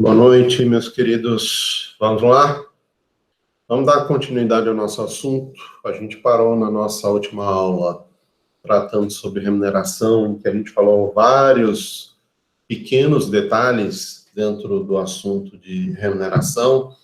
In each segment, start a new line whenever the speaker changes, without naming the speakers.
Boa noite, meus queridos. Vamos lá? Vamos dar continuidade ao nosso assunto. A gente parou na nossa última aula tratando sobre remuneração, em que a gente falou vários pequenos detalhes dentro do assunto de remuneração.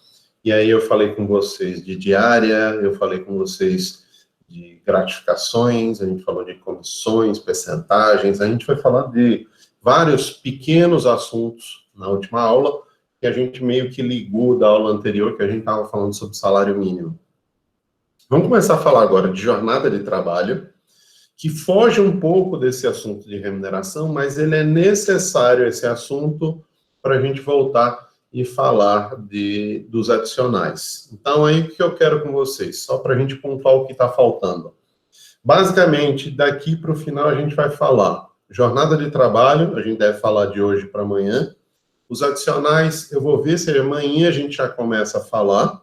E aí eu falei com vocês de diária, eu falei com vocês de gratificações, a gente falou de comissões, percentagens, a gente foi falar de vários pequenos assuntos na última aula, que a gente meio que ligou da aula anterior, que a gente estava falando sobre salário mínimo. Vamos começar a falar agora de jornada de trabalho, que foge um pouco desse assunto de remuneração, mas ele é necessário, esse assunto, para a gente voltar e falar dos adicionais. Então, aí o que eu quero com vocês? Só para a gente pontuar o que está faltando. Basicamente, daqui para o final, a gente vai falar jornada de trabalho, a gente deve falar de hoje para amanhã. Os adicionais, eu vou ver se amanhã a gente já começa a falar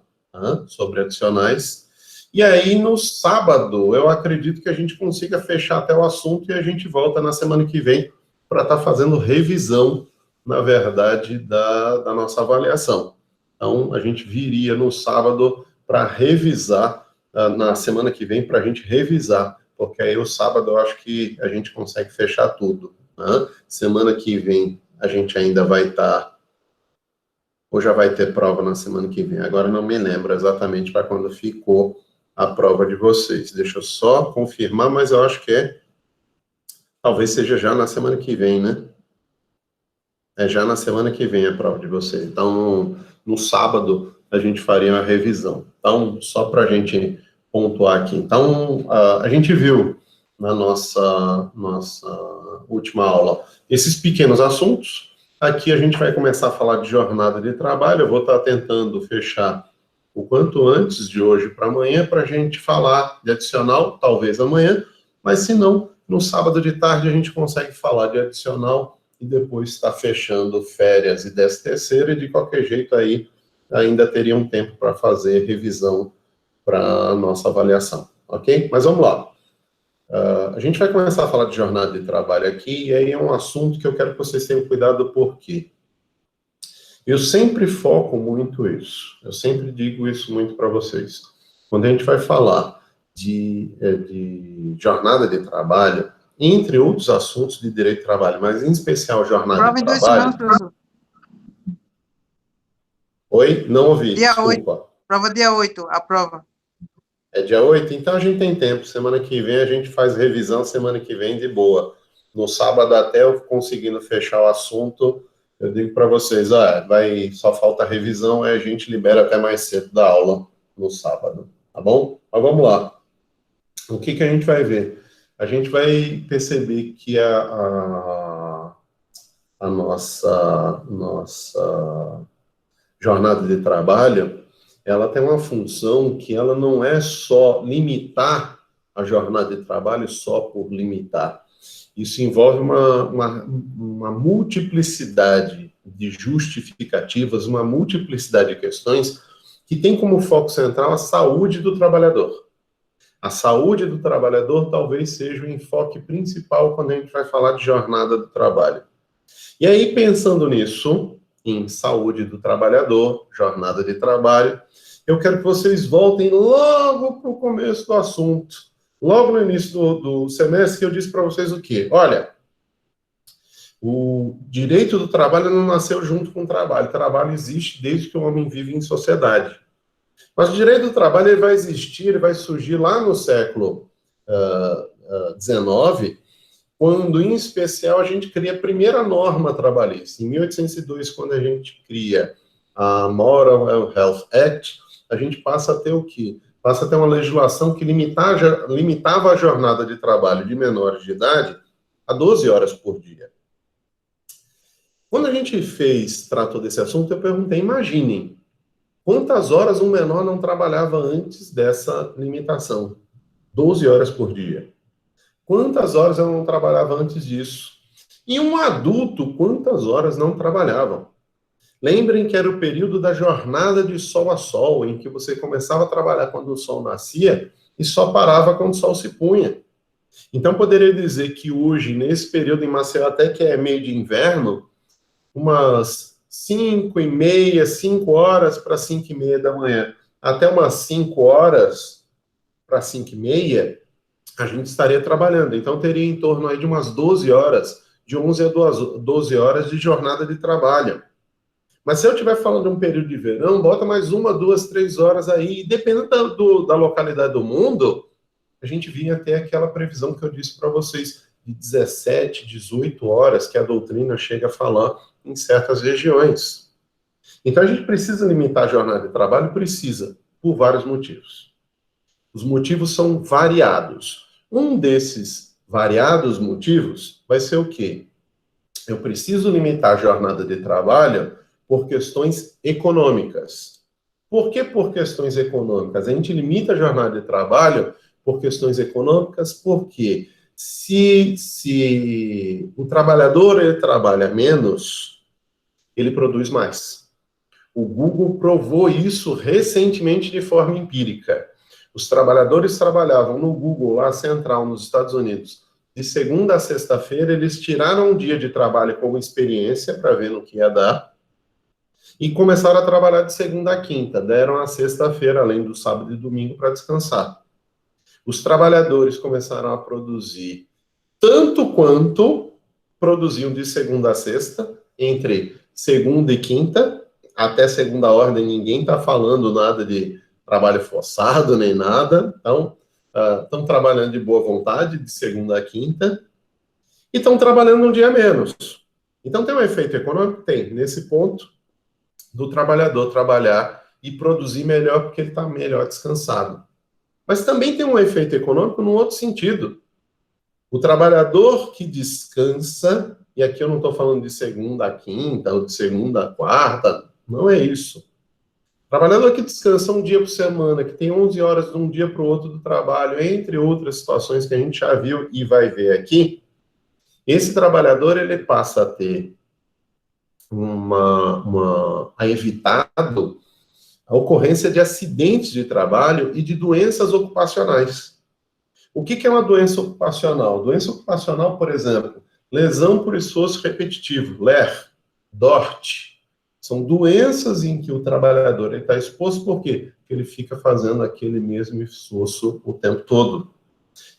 sobre adicionais. E aí, no sábado, eu acredito que a gente consiga fechar até o assunto e a gente volta na semana que vem para estar fazendo revisão, na verdade, da nossa avaliação. Então, a gente viria no sábado para revisar, na semana que vem, para a gente revisar, porque aí o sábado eu acho que a gente consegue fechar tudo. Semana que vem a gente ainda vai estar, ou já vai ter prova na semana que vem. Agora não me lembro exatamente para quando ficou a prova de vocês. Deixa eu só confirmar, mas eu acho que talvez seja já na semana que vem, né? É já na semana que vem a prova de vocês. Então, no sábado, a gente faria uma revisão. Então, só para a gente pontuar aqui. Então, a gente viu na nossa última aula esses pequenos assuntos. Aqui a gente vai começar a falar de jornada de trabalho. Eu vou estar tentando fechar o quanto antes de hoje para amanhã, para a gente falar de adicional, talvez amanhã, mas se não, no sábado de tarde a gente consegue falar de adicional e depois está fechando férias e 13ª, e de qualquer jeito aí ainda teria um tempo para fazer revisão para a nossa avaliação, ok? Mas vamos lá. A gente vai começar a falar de jornada de trabalho aqui, e aí é um assunto que eu quero que vocês tenham cuidado, porque eu sempre foco muito isso, eu sempre digo isso muito para vocês. Quando a gente vai falar de jornada de trabalho, entre outros assuntos de direito do trabalho, mas em especial jornada de trabalho...
Professor.
Oi? Não ouvi,
dia
desculpa.
8. Prova dia 8, a prova.
É dia 8? Então a gente tem tempo. Semana que vem a gente faz revisão, semana que vem de boa. No sábado, até eu conseguindo fechar o assunto, eu digo para vocês, só falta revisão, aí a gente libera até mais cedo da aula no sábado, tá bom? Mas vamos lá. O que a gente vai ver? A gente vai perceber que a nossa jornada de trabalho, ela tem uma função que ela não é só limitar a jornada de trabalho só por limitar. Isso envolve uma multiplicidade de justificativas, uma multiplicidade de questões que tem como foco central a saúde do trabalhador. A saúde do trabalhador talvez seja o enfoque principal quando a gente vai falar de jornada do trabalho. E aí, pensando nisso, em saúde do trabalhador, jornada de trabalho, eu quero que vocês voltem logo para o começo do assunto, logo no início do semestre, que eu disse para vocês o quê? Olha, o direito do trabalho não nasceu junto com o trabalho existe desde que o homem vive em sociedade. Mas o direito do trabalho ele vai existir, ele vai surgir lá no século XIX, quando, em especial, a gente cria a primeira norma trabalhista. Em 1802, quando a gente cria a Moral Health Act, a gente passa a ter o quê? Passa a ter uma legislação que limitava a jornada de trabalho de menores de idade a 12 horas por dia. Quando a gente tratou desse assunto, eu perguntei, imaginem, quantas horas um menor não trabalhava antes dessa limitação? 12 horas por dia. Quantas horas eu não trabalhava antes disso? E um adulto, quantas horas não trabalhavam? Lembrem que era o período da jornada de sol a sol, em que você começava a trabalhar quando o sol nascia e só parava quando o sol se punha. Então, poderia dizer que hoje, nesse período em Maceió, até que é meio de inverno, umas 5h30, 5 horas para 5h30 da manhã, até umas 5 horas para 5h30, a gente estaria trabalhando. Então, teria em torno aí de umas 12 horas, de 11 a 12 horas de jornada de trabalho. Mas se eu estiver falando de um período de verão, bota mais 1, 2, 3 horas aí, e dependendo da localidade do mundo, a gente vinha até aquela previsão que eu disse para vocês, de 17, 18 horas, que a doutrina chega a falar em certas regiões. Então, a gente precisa limitar a jornada de trabalho? Precisa, por vários motivos. Os motivos são variados. Um desses variados motivos vai ser o quê? Eu preciso limitar a jornada de trabalho por questões econômicas. Por que por questões econômicas? A gente limita a jornada de trabalho por questões econômicas, porque se o trabalhador ele trabalha menos, ele produz mais. O Google provou isso recentemente de forma empírica. Os trabalhadores trabalhavam no Google, lá central, nos Estados Unidos, de segunda a sexta-feira, eles tiraram um dia de trabalho como experiência, para ver no que ia dar, e começaram a trabalhar de segunda a quinta, deram a sexta-feira, além do sábado e domingo, para descansar. Os trabalhadores começaram a produzir tanto quanto produziam de segunda a sexta, entre segunda e quinta, até segunda ordem, ninguém está falando nada de trabalho forçado, nem nada, então, estão trabalhando de boa vontade, de segunda a quinta, e estão trabalhando um dia menos. Então, tem um efeito econômico? Tem, nesse ponto, do trabalhador trabalhar e produzir melhor, porque ele está melhor descansado. Mas também tem um efeito econômico num outro sentido. O trabalhador que descansa, e aqui eu não estou falando de segunda a quinta, ou de segunda a quarta, não é isso. O trabalhador que descansa um dia por semana, que tem 11 horas de um dia para o outro do trabalho, entre outras situações que a gente já viu e vai ver aqui, esse trabalhador ele passa a ter a evitado a ocorrência de acidentes de trabalho e de doenças ocupacionais. O que é uma doença ocupacional? Doença ocupacional, por exemplo, lesão por esforço repetitivo, LER, DORT. São doenças em que o trabalhador está exposto, por quê? Porque ele fica fazendo aquele mesmo esforço o tempo todo.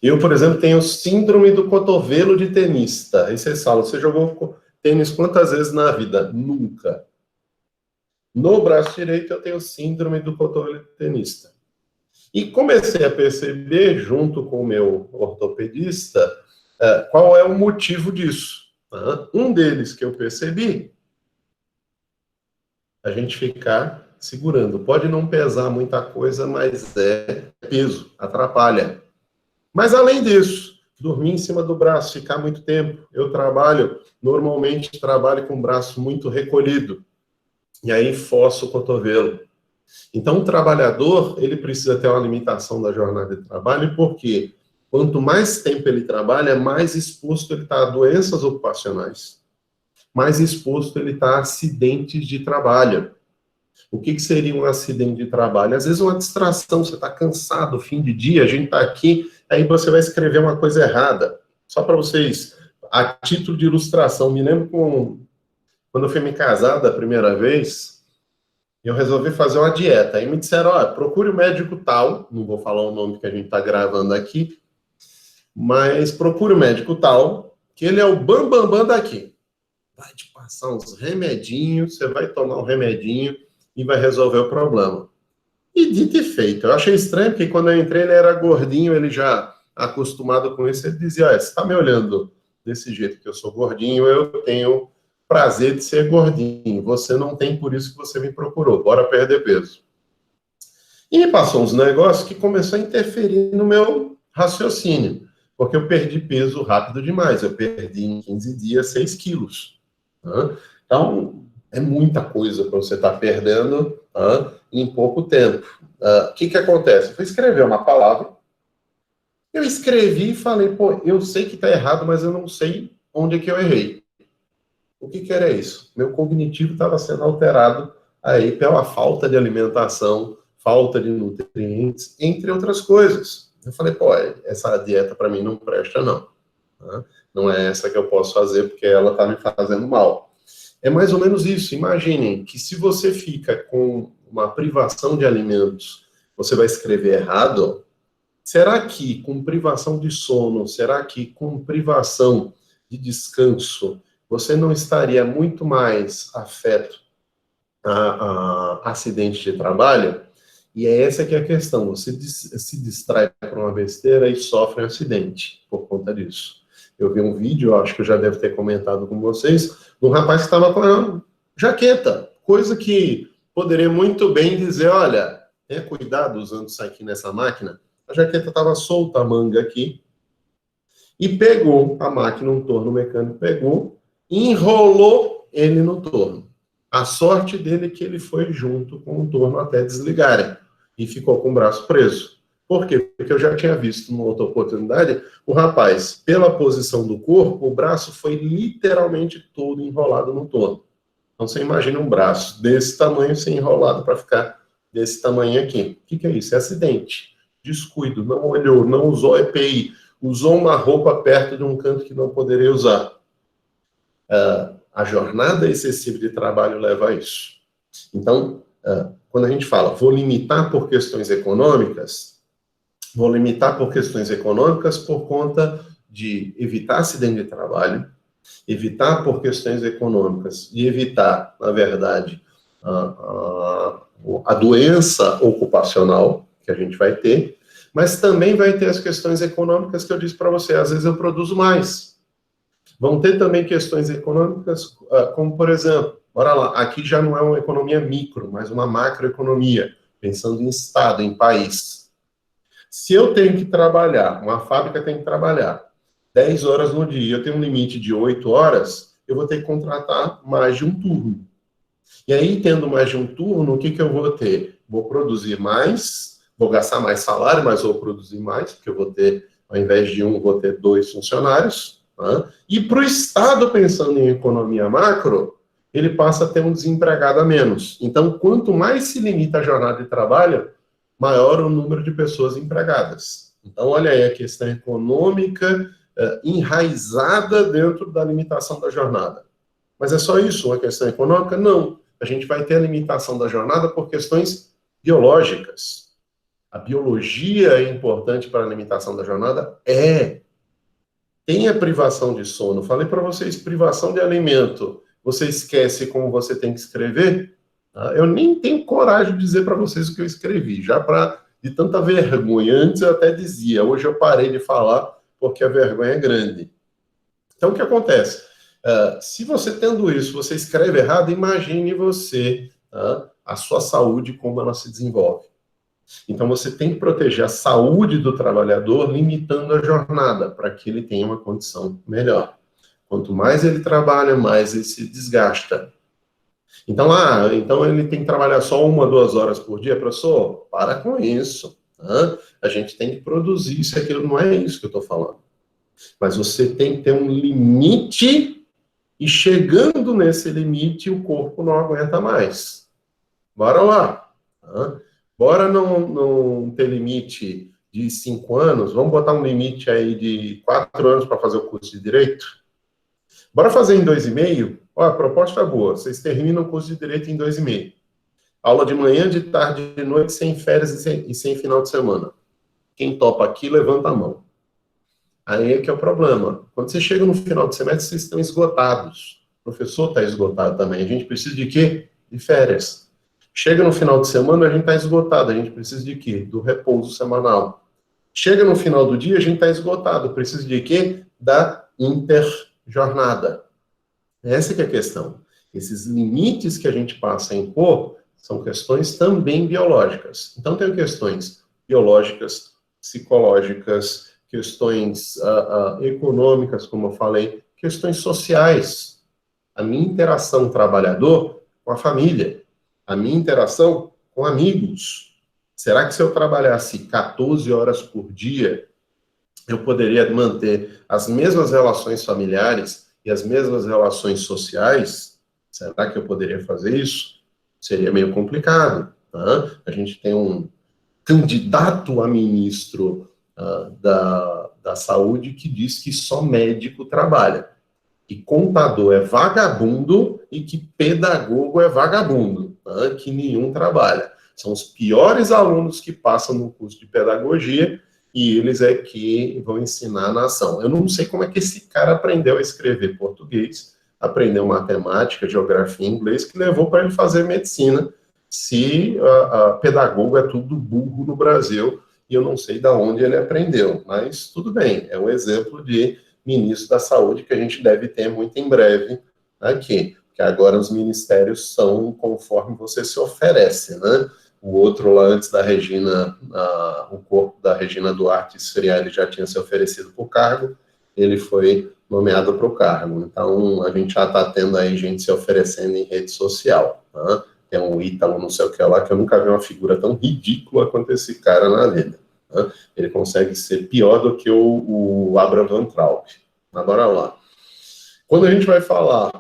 Eu, por exemplo, tenho síndrome do cotovelo de tenista. Aí vocês falam, você jogou tênis quantas vezes na vida? Nunca. No braço direito eu tenho síndrome do cotovelo de tenista. E comecei a perceber, junto com o meu ortopedista, qual é o motivo disso. Um deles que eu percebi, a gente ficar segurando. Pode não pesar muita coisa, mas é peso, atrapalha. Mas além disso, dormir em cima do braço, ficar muito tempo. Eu normalmente trabalho com o braço muito recolhido. E aí forço o cotovelo. Então, o trabalhador, ele precisa ter uma limitação da jornada de trabalho, porque quanto mais tempo ele trabalha, mais exposto ele está a doenças ocupacionais. Mais exposto ele está a acidentes de trabalho. O que seria um acidente de trabalho? Às vezes uma distração, você está cansado, fim de dia, a gente está aqui, aí você vai escrever uma coisa errada. Só para vocês, a título de ilustração, me lembro quando eu fui me casar da primeira vez, eu resolvi fazer uma dieta. Aí me disseram, procure o médico tal, não vou falar o nome que a gente está gravando aqui, mas procure o médico tal, que ele é o bambambam daqui. Vai te passar uns remedinhos, você vai tomar um remedinho e vai resolver o problema. E dito e feito. Eu achei estranho, porque quando eu entrei ele era gordinho, ele já acostumado com isso, ele dizia, você está me olhando desse jeito que eu sou gordinho, eu tenho prazer de ser gordinho, você não tem, por isso que você me procurou, bora perder peso. E me passou uns negócios que começou a interferir no meu raciocínio, porque eu perdi peso rápido demais, eu perdi em 15 dias 6 quilos. Então, é muita coisa para você estar perdendo em pouco tempo. O que acontece? Eu fui escrever uma palavra, eu escrevi e falei, eu sei que está errado, mas eu não sei onde é que eu errei. O que era isso? Meu cognitivo estava sendo alterado aí pela falta de alimentação, falta de nutrientes, entre outras coisas. Eu falei, essa dieta para mim não presta, não. Não é essa que eu posso fazer, porque ela está me fazendo mal. É mais ou menos isso. Imaginem que se você fica com uma privação de alimentos, você vai escrever errado. Será que com privação de sono, será que com privação de descanso, você não estaria muito mais afeto a acidente de trabalho? E é essa que é a questão. Você se distrai por uma besteira e sofre um acidente por conta disso. Eu vi um vídeo, acho que eu já devo ter comentado com vocês, de um rapaz que estava com a jaqueta, coisa que poderia muito bem dizer, olha, tenha cuidado usando isso aqui nessa máquina. A jaqueta estava solta, a manga aqui, e pegou a máquina, um torno mecânico pegou, e enrolou ele no torno. A sorte dele é que ele foi junto com o torno até desligarem, e ficou com o braço preso. Por quê? Porque eu já tinha visto numa outra oportunidade, o rapaz, pela posição do corpo, o braço foi literalmente todo enrolado no torno. Então você imagina um braço desse tamanho ser enrolado para ficar desse tamanho aqui. O que é isso? É acidente. Descuido, não olhou, não usou EPI, usou uma roupa perto de um canto que não poderia usar. A jornada excessiva de trabalho leva a isso. Então, quando a gente fala, vou limitar por questões econômicas por conta de evitar acidente de trabalho, evitar por questões econômicas e evitar, na verdade, a doença ocupacional que a gente vai ter, mas também vai ter as questões econômicas que eu disse para você, às vezes eu produzo mais. Vão ter também questões econômicas, como, por exemplo, bora lá, aqui já não é uma economia micro, mas uma macroeconomia, pensando em Estado, em país. Se eu tenho que trabalhar, uma fábrica tem que trabalhar 10 horas no dia, eu tenho um limite de 8 horas, eu vou ter que contratar mais de um turno. E aí, tendo mais de um turno, o que eu vou ter? Vou produzir mais, vou gastar mais salário, mas vou produzir mais, porque eu vou ter, ao invés de um, vou ter 2 funcionários. Tá? E para o Estado, pensando em economia macro, ele passa a ter um desempregado a menos. Então, quanto mais se limita a jornada de trabalho, maior o número de pessoas empregadas. Então, olha aí a questão econômica enraizada dentro da limitação da jornada. Mas é só isso, uma questão econômica? Não. A gente vai ter a limitação da jornada por questões biológicas. A biologia é importante para a limitação da jornada? É. Tem a privação de sono. Falei para vocês, privação de alimento. Você esquece como você tem que escrever? Eu nem tenho coragem de dizer para vocês o que eu escrevi, já de tanta vergonha. Antes eu até dizia, hoje eu parei de falar porque a vergonha é grande. Então, o que acontece? Se você tendo isso, você escreve errado, imagine você, a sua saúde, como ela se desenvolve. Então, você tem que proteger a saúde do trabalhador, limitando a jornada, para que ele tenha uma condição melhor. Quanto mais ele trabalha, mais ele se desgasta. Então, então ele tem que trabalhar só 1 ou 2 horas por dia, professor? Para com isso. A gente tem que produzir isso e aquilo, não é isso que eu estou falando. Mas você tem que ter um limite, e chegando nesse limite, o corpo não aguenta mais. Bora lá. Bora não ter limite de 5 anos, vamos botar um limite aí de 4 anos para fazer o curso de Direito? Bora fazer em 2,5? A proposta é boa, vocês terminam o curso de Direito em 2,5. Aula de manhã, de tarde, de noite, sem férias e sem final de semana. Quem topa aqui, levanta a mão. Aí é que é o problema. Quando você chega no final do semestre, vocês estão esgotados. O professor está esgotado também. A gente precisa de quê? De férias. Chega no final de semana, a gente está esgotado. A gente precisa de quê? Do repouso semanal. Chega no final do dia, a gente está esgotado. Precisa de quê? Da interjornada. Essa que é a questão. Esses limites que a gente passa a impor são questões também biológicas. Então, tem questões biológicas, psicológicas, questões econômicas, como eu falei, questões sociais. A minha interação trabalhador com a família, a minha interação com amigos. Será que se eu trabalhasse 14 horas por dia, eu poderia manter as mesmas relações familiares e as mesmas relações sociais? Será que eu poderia fazer isso? Seria meio complicado. A gente tem um candidato a ministro da saúde que diz que só médico trabalha. que contador é vagabundo e que pedagogo é vagabundo, tá? Que nenhum trabalha. São os piores alunos que passam no curso de pedagogia e eles é que vão ensinar a nação. Eu não sei como é que esse cara aprendeu a escrever português, aprendeu matemática, geografia e inglês, que levou para ele fazer medicina, se a pedagogo é tudo burro no Brasil, e eu não sei de onde ele aprendeu, mas tudo bem, é um exemplo de ministro da Saúde que a gente deve ter muito em breve aqui, que agora os ministérios são conforme você se oferece, né? O outro lá, antes da Regina, o corpo da Regina Duarte esfriar, ele já tinha se oferecido para o cargo, ele foi nomeado para o cargo. Então, a gente já está tendo aí gente se oferecendo em rede social, tá? Tem um Ítalo, não sei o que lá, que eu nunca vi uma figura tão ridícula quanto esse cara na vida. Tá? Ele consegue ser pior do que o Abraham Van Traub. Agora lá. Quando a gente vai falar,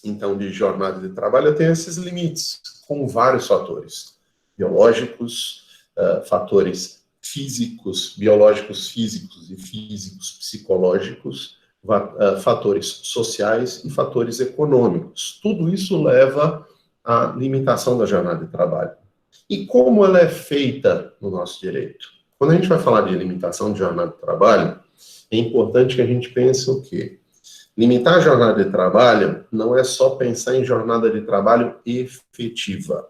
então, de jornada de trabalho, tem esses limites, com vários fatores. Biológicos, fatores físicos, biológicos físicos e físicos psicológicos, fatores sociais e fatores econômicos. Tudo isso leva à limitação da jornada de trabalho. E como ela é feita no nosso direito? Quando a gente vai falar de limitação de jornada de trabalho, é importante que a gente pense o quê? Limitar a jornada de trabalho não é só pensar em jornada de trabalho efetiva.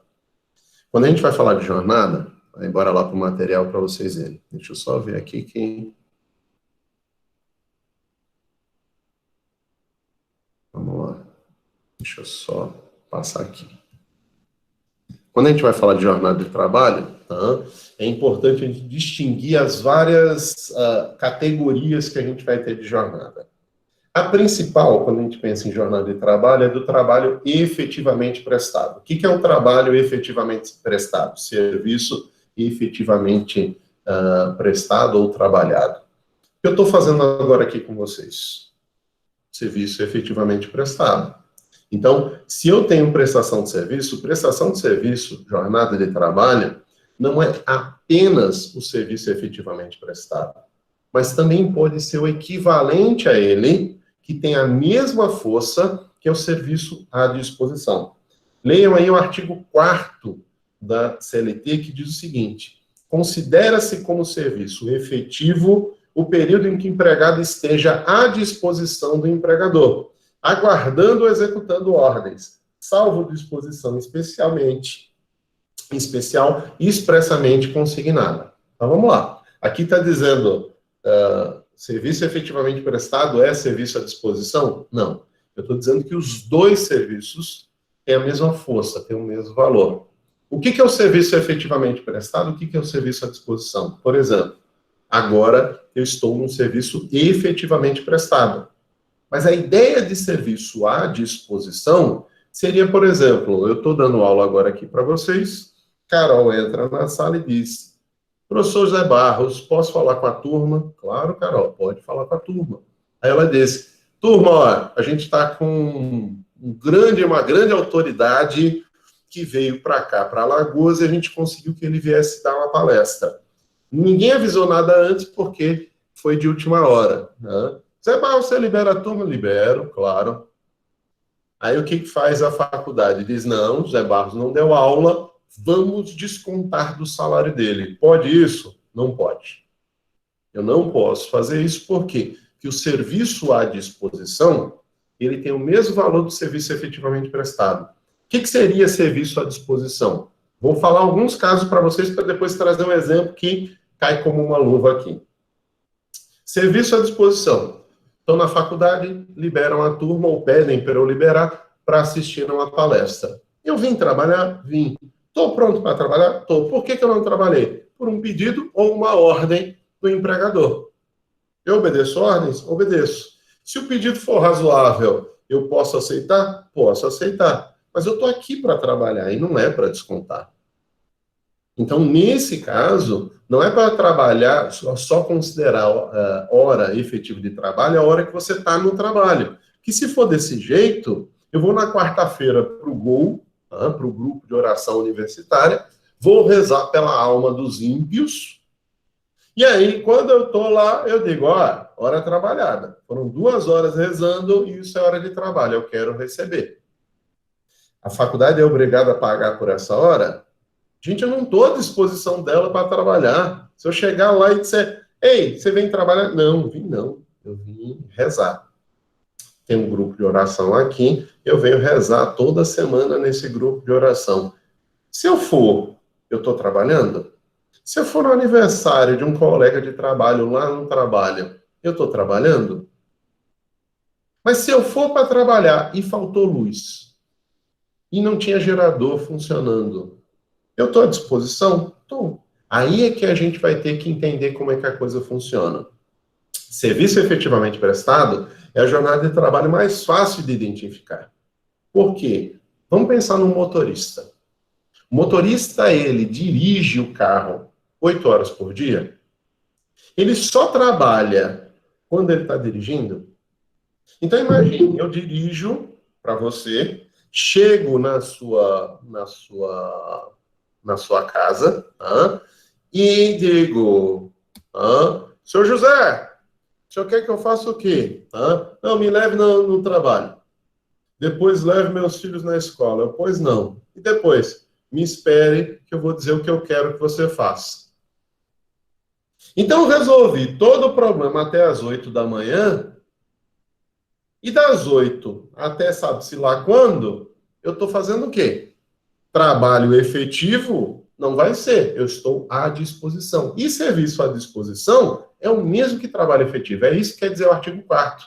Quando a gente vai falar de jornada, aí bora lá para o material para vocês verem. Deixa eu só ver aqui que... Vamos lá. Deixa eu só passar aqui. Quando a gente vai falar de jornada de trabalho, tá, é importante a gente distinguir as várias categorias que a gente vai ter de jornada. A principal, quando a gente pensa em jornada de trabalho, é do trabalho efetivamente prestado. O que é o trabalho efetivamente prestado? Serviço efetivamente prestado ou trabalhado. O que eu estou fazendo agora aqui com vocês? Serviço efetivamente prestado. Então, se eu tenho prestação de serviço, jornada de trabalho, não é apenas o serviço efetivamente prestado, mas também pode ser o equivalente a ele, que tem a mesma força que é o serviço à disposição. Leiam aí o artigo 4º da CLT, que diz o seguinte: considera-se como serviço efetivo o período em que o empregado esteja à disposição do empregador, aguardando ou executando ordens, salvo disposição especial e expressamente consignada. Então, vamos lá. Aqui está dizendo, serviço efetivamente prestado é serviço à disposição? Não. Eu estou dizendo que os dois serviços têm a mesma força, têm o mesmo valor. O que é o serviço efetivamente prestado? O que é o serviço à disposição? Por exemplo, agora eu estou num serviço efetivamente prestado. Mas a ideia de serviço à disposição seria, por exemplo, eu estou dando aula agora aqui para vocês, Carol entra na sala e diz: professor José Barros, posso falar com a turma? Claro, Carol, pode falar com a turma. Aí ela diz: turma, ó, a gente está com uma grande autoridade que veio para cá, para Alagoas, e a gente conseguiu que ele viesse dar uma palestra. Ninguém avisou nada antes porque foi de última hora, né? Zé Barros, você libera a turma? Libero, claro. Aí o que faz a faculdade? Diz: não, Zé Barros não deu aula, vamos descontar do salário dele. Pode isso? Não pode. Eu não posso fazer isso, por quê? Porque o serviço à disposição, ele tem o mesmo valor do serviço efetivamente prestado. O que seria serviço à disposição? Vou falar alguns casos para vocês, para depois trazer um exemplo que cai como uma luva aqui. Serviço à disposição. Estão na faculdade, liberam a turma, ou pedem para eu liberar, para assistir a uma palestra. Eu vim trabalhar? Vim. Estou pronto para trabalhar? Estou. Por que eu não trabalhei? Por um pedido ou uma ordem do empregador. Eu obedeço ordens? Obedeço. Se o pedido for razoável, eu posso aceitar? Posso aceitar. Mas eu estou aqui para trabalhar e não é para descontar. Então, nesse caso, não é para trabalhar, só considerar hora efetiva de trabalho a hora que você está no trabalho. Que se for desse jeito, eu vou na quarta-feira para o GOU, para o grupo de oração universitária, vou rezar pela alma dos ímpios, e aí, quando eu estou lá, eu digo: ó, hora trabalhada. Foram 2 horas rezando e isso é hora de trabalho, eu quero receber. A faculdade é obrigada a pagar por essa hora? Gente, eu não estou à disposição dela para trabalhar. Se eu chegar lá e disser, ei, você vem trabalhar? Não, vim não. Eu vim rezar. Tem um grupo de oração aqui, eu venho rezar toda semana nesse grupo de oração. Se eu for, eu estou trabalhando? Se eu for no aniversário de um colega de trabalho lá no trabalho, eu estou trabalhando? Mas se eu for para trabalhar e faltou luz, e não tinha gerador funcionando, eu estou à disposição? Estou. Aí é que a gente vai ter que entender como é que a coisa funciona. Serviço efetivamente prestado é a jornada de trabalho mais fácil de identificar. Por quê? Vamos pensar no motorista. O motorista, ele dirige o carro 8 horas por dia? Ele só trabalha quando ele está dirigindo? Então, imagine, eu dirijo para você, chego na sua casa, e digo, senhor José, o senhor quer que eu faça o quê? Não, me leve no trabalho. Depois leve meus filhos na escola. Eu, pois não. E depois, me espere que eu vou dizer o que eu quero que você faça. Então, eu resolvi todo o problema até as 8 da manhã, e das 8 até sabe-se lá quando, eu estou fazendo o quê? Trabalho efetivo não vai ser, eu estou à disposição. E serviço à disposição é o mesmo que trabalho efetivo. É isso que quer dizer o artigo 4º.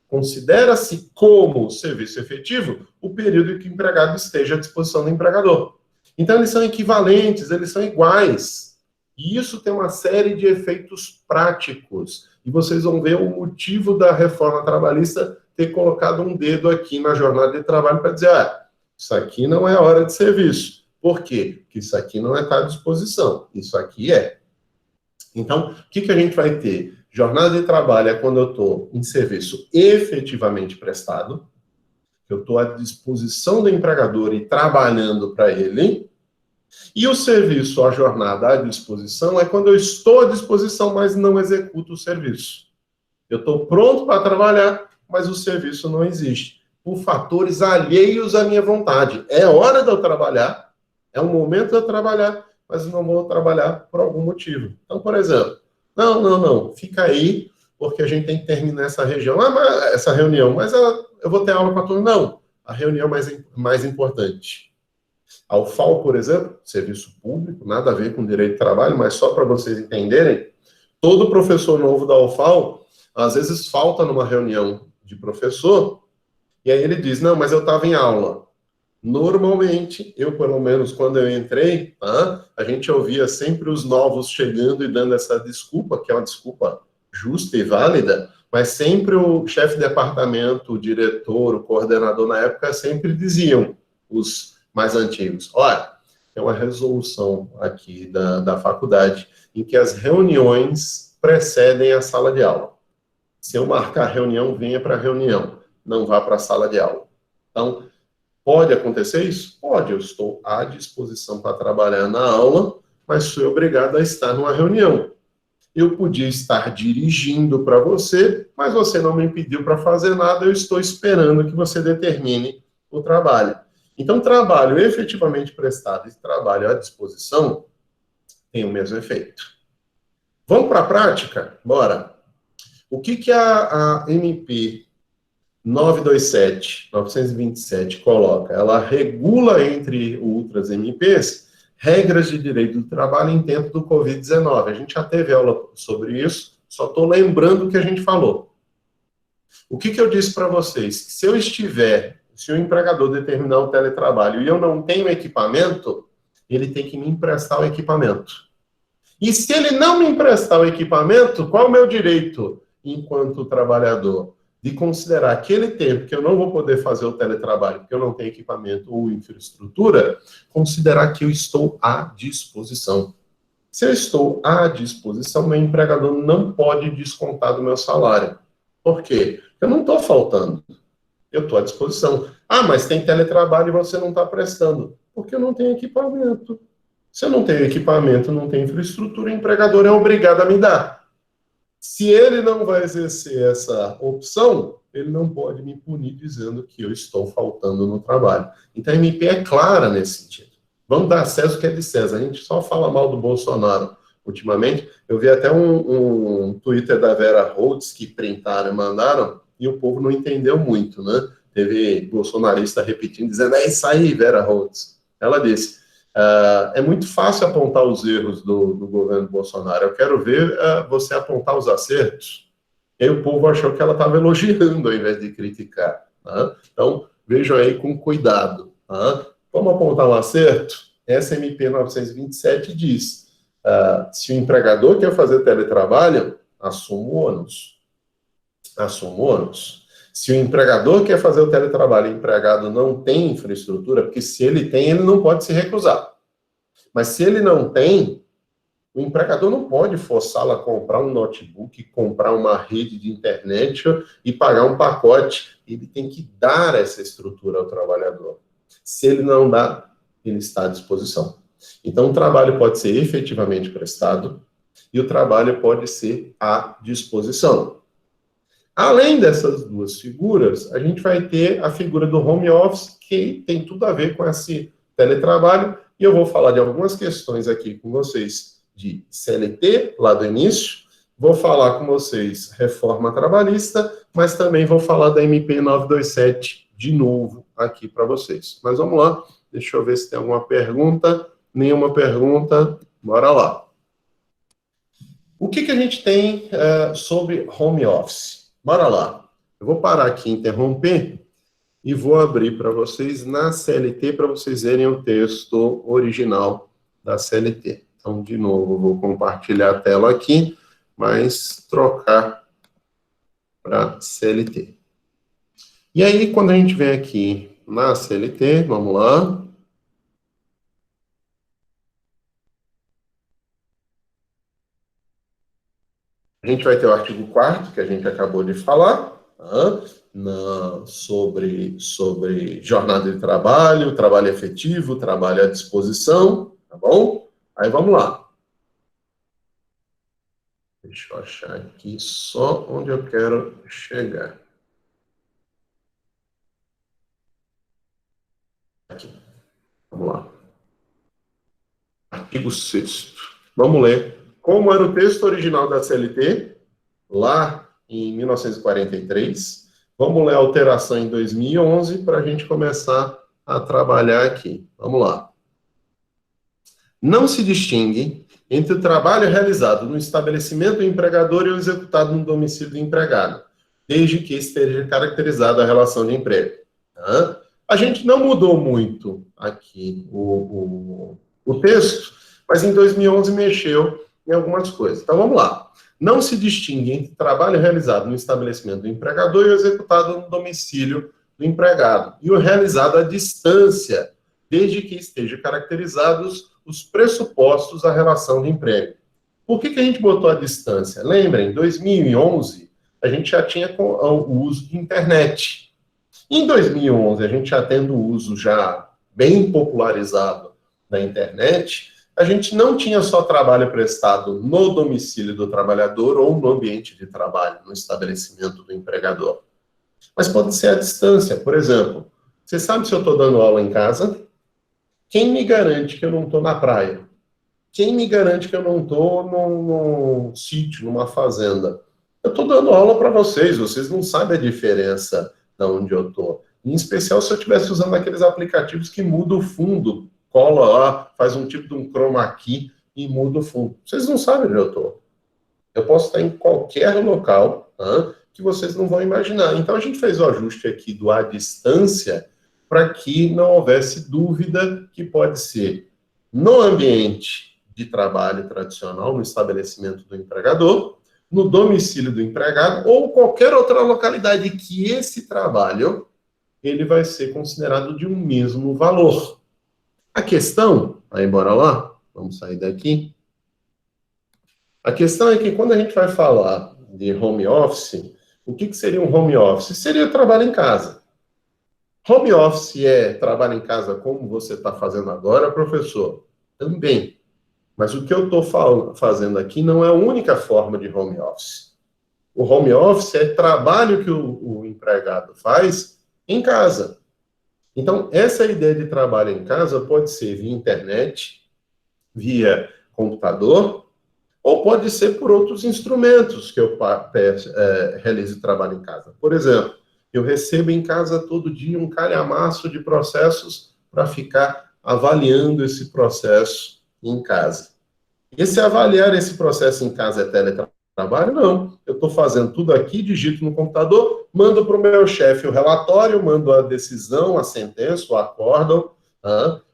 Considera-se como serviço efetivo o período em que o empregado esteja à disposição do empregador. Então, eles são equivalentes, eles são iguais. E isso tem uma série de efeitos práticos. E vocês vão ver o motivo da reforma trabalhista ter colocado um dedo aqui na jornada de trabalho para dizer, isso aqui não é hora de serviço. Por quê? Porque isso aqui não está à disposição. Isso aqui é. Então, o que a gente vai ter? Jornada de trabalho é quando eu estou em serviço efetivamente prestado, eu estou à disposição do empregador e trabalhando para ele. E o serviço, a jornada à disposição, é quando eu estou à disposição, mas não executo o serviço. Eu estou pronto para trabalhar, mas o serviço não existe. Por fatores alheios à minha vontade. É hora de eu trabalhar, é o momento de eu trabalhar, mas eu não vou trabalhar por algum motivo. Então, por exemplo, não, fica aí, porque a gente tem que terminar essa reunião, mas eu vou ter aula para todo mundo. Não, a reunião mais importante. A UFAL, por exemplo, serviço público, nada a ver com direito de trabalho, mas só para vocês entenderem, todo professor novo da UFAL, às vezes falta numa reunião de professor, e aí ele diz, não, mas eu estava em aula. Normalmente, eu pelo menos quando eu entrei, a gente ouvia sempre os novos chegando e dando essa desculpa, que é uma desculpa justa e válida, mas sempre o chefe de departamento, o diretor, o coordenador na época sempre diziam, os mais antigos, olha, tem uma resolução aqui da faculdade em que as reuniões precedem a sala de aula. Se eu marcar reunião, venha para a reunião, não vá para a sala de aula. Então, pode acontecer isso? Pode, eu estou à disposição para trabalhar na aula, mas sou obrigado a estar numa reunião. Eu podia estar dirigindo para você, mas você não me pediu para fazer nada, eu estou esperando que você determine o trabalho. Então, trabalho efetivamente prestado e trabalho à disposição tem o mesmo efeito. Vamos para a prática? Bora! O que a MP 927 coloca? Ela regula, entre outras MPs, regras de direito do trabalho em tempo do Covid-19. A gente já teve aula sobre isso, só estou lembrando o que a gente falou. O que eu disse para vocês? Se o empregador determinar o teletrabalho e eu não tenho equipamento, ele tem que me emprestar o equipamento. E se ele não me emprestar o equipamento, qual é o meu direito, enquanto trabalhador? De considerar aquele tempo que eu não vou poder fazer o teletrabalho, porque eu não tenho equipamento ou infraestrutura, considerar que eu estou à disposição. Se eu estou à disposição, meu empregador não pode descontar do meu salário. Por quê? Eu não estou faltando. Eu estou à disposição. Mas tem teletrabalho e você não está prestando. Porque eu não tenho equipamento. Se eu não tenho equipamento, não tenho infraestrutura, o empregador é obrigado a me dar. Se ele não vai exercer essa opção, ele não pode me punir dizendo que eu estou faltando no trabalho. Então a MP é clara nesse sentido. Vamos dar acesso que é de César. A gente só fala mal do Bolsonaro ultimamente. Eu vi até um Twitter da Vera Holtz que printaram e mandaram, e o povo não entendeu muito, né? Teve bolsonarista repetindo, dizendo, é isso aí, Vera Holtz. Ela disse, é muito fácil apontar os erros do governo Bolsonaro. Eu quero ver você apontar os acertos. E aí o povo achou que ela estava elogiando ao invés de criticar. Tá? Então, vejam aí com cuidado. Tá? Vamos apontar um acerto? Essa MP 927 diz, se o empregador quer fazer teletrabalho, assuma o ônus. Assuma o ônus. Se o empregador quer fazer o teletrabalho e o empregado não tem infraestrutura, porque se ele tem, ele não pode se recusar. Mas se ele não tem, o empregador não pode forçá-lo a comprar um notebook, comprar uma rede de internet e pagar um pacote. Ele tem que dar essa estrutura ao trabalhador. Se ele não dá, ele está à disposição. Então, o trabalho pode ser efetivamente prestado e o trabalho pode ser à disposição. Além dessas duas figuras, a gente vai ter a figura do home office, que tem tudo a ver com esse teletrabalho, e eu vou falar de algumas questões aqui com vocês de CLT, lá do início, vou falar com vocês reforma trabalhista, mas também vou falar da MP 927 de novo aqui para vocês. Mas vamos lá, deixa eu ver se tem alguma pergunta. Nenhuma pergunta, bora lá. O que a gente tem sobre home office? Bora lá. Eu vou parar aqui, interromper, e vou abrir para vocês na CLT, para vocês verem o texto original da CLT. Então, de novo, vou compartilhar a tela aqui, mas trocar para CLT. E aí, quando a gente vem aqui na CLT, vamos lá. A gente vai ter o artigo 4º, que a gente acabou de falar, sobre jornada de trabalho, trabalho efetivo, trabalho à disposição, tá bom? Aí vamos lá. Deixa eu achar aqui só onde eu quero chegar. Aqui. Vamos lá. Artigo 6º. Vamos ler. Como era o texto original da CLT, lá em 1943. Vamos ler a alteração em 2011 para a gente começar a trabalhar aqui. Vamos lá. Não se distingue entre o trabalho realizado no estabelecimento do empregador e o executado no domicílio do empregado, desde que esteja caracterizada a relação de emprego. Tá? A gente não mudou muito aqui o texto, mas em 2011 mexeu em algumas coisas. Então, vamos lá. Não se distingue entre trabalho realizado no estabelecimento do empregador e o executado no domicílio do empregado, e o realizado à distância, desde que estejam caracterizados os pressupostos da relação de emprego. Por que a gente botou a distância? Lembrem, em 2011, a gente já tinha o uso de internet. Em 2011, a gente já tendo o uso já bem popularizado da internet, a gente não tinha só trabalho prestado no domicílio do trabalhador ou no ambiente de trabalho, no estabelecimento do empregador. Mas pode ser à distância. Por exemplo, você sabe se eu estou dando aula em casa? Quem me garante que eu não estou na praia? Quem me garante que eu não estou num sítio, numa fazenda? Eu estou dando aula para vocês não sabem a diferença de onde eu estou. Em especial se eu estivesse usando aqueles aplicativos que mudam o fundo, cola lá, faz um tipo de um chroma key e muda o fundo. Vocês não sabem onde eu estou. Eu posso estar em qualquer local que vocês não vão imaginar. Então a gente fez o ajuste aqui do à distância para que não houvesse dúvida que pode ser no ambiente de trabalho tradicional, no estabelecimento do empregador, no domicílio do empregado ou qualquer outra localidade que esse trabalho ele vai ser considerado de um mesmo valor. A questão, aí bora lá, vamos sair daqui. A questão é que quando a gente vai falar de home office, o que seria um home office? Seria trabalho em casa. Home office é trabalho em casa como você está fazendo agora, professor? Também. Mas o que eu estou fazendo aqui não é a única forma de home office. O home office é trabalho que o empregado faz em casa. Então, essa ideia de trabalho em casa pode ser via internet, via computador, ou pode ser por outros instrumentos que eu realize trabalho em casa. Por exemplo, eu recebo em casa todo dia um calhamaço de processos para ficar avaliando esse processo em casa. E se avaliar esse processo em casa é teletrabalho? Não. Eu estou fazendo tudo aqui, digito no computador, mando para o meu chefe o relatório, mando a decisão, a sentença, o acórdão,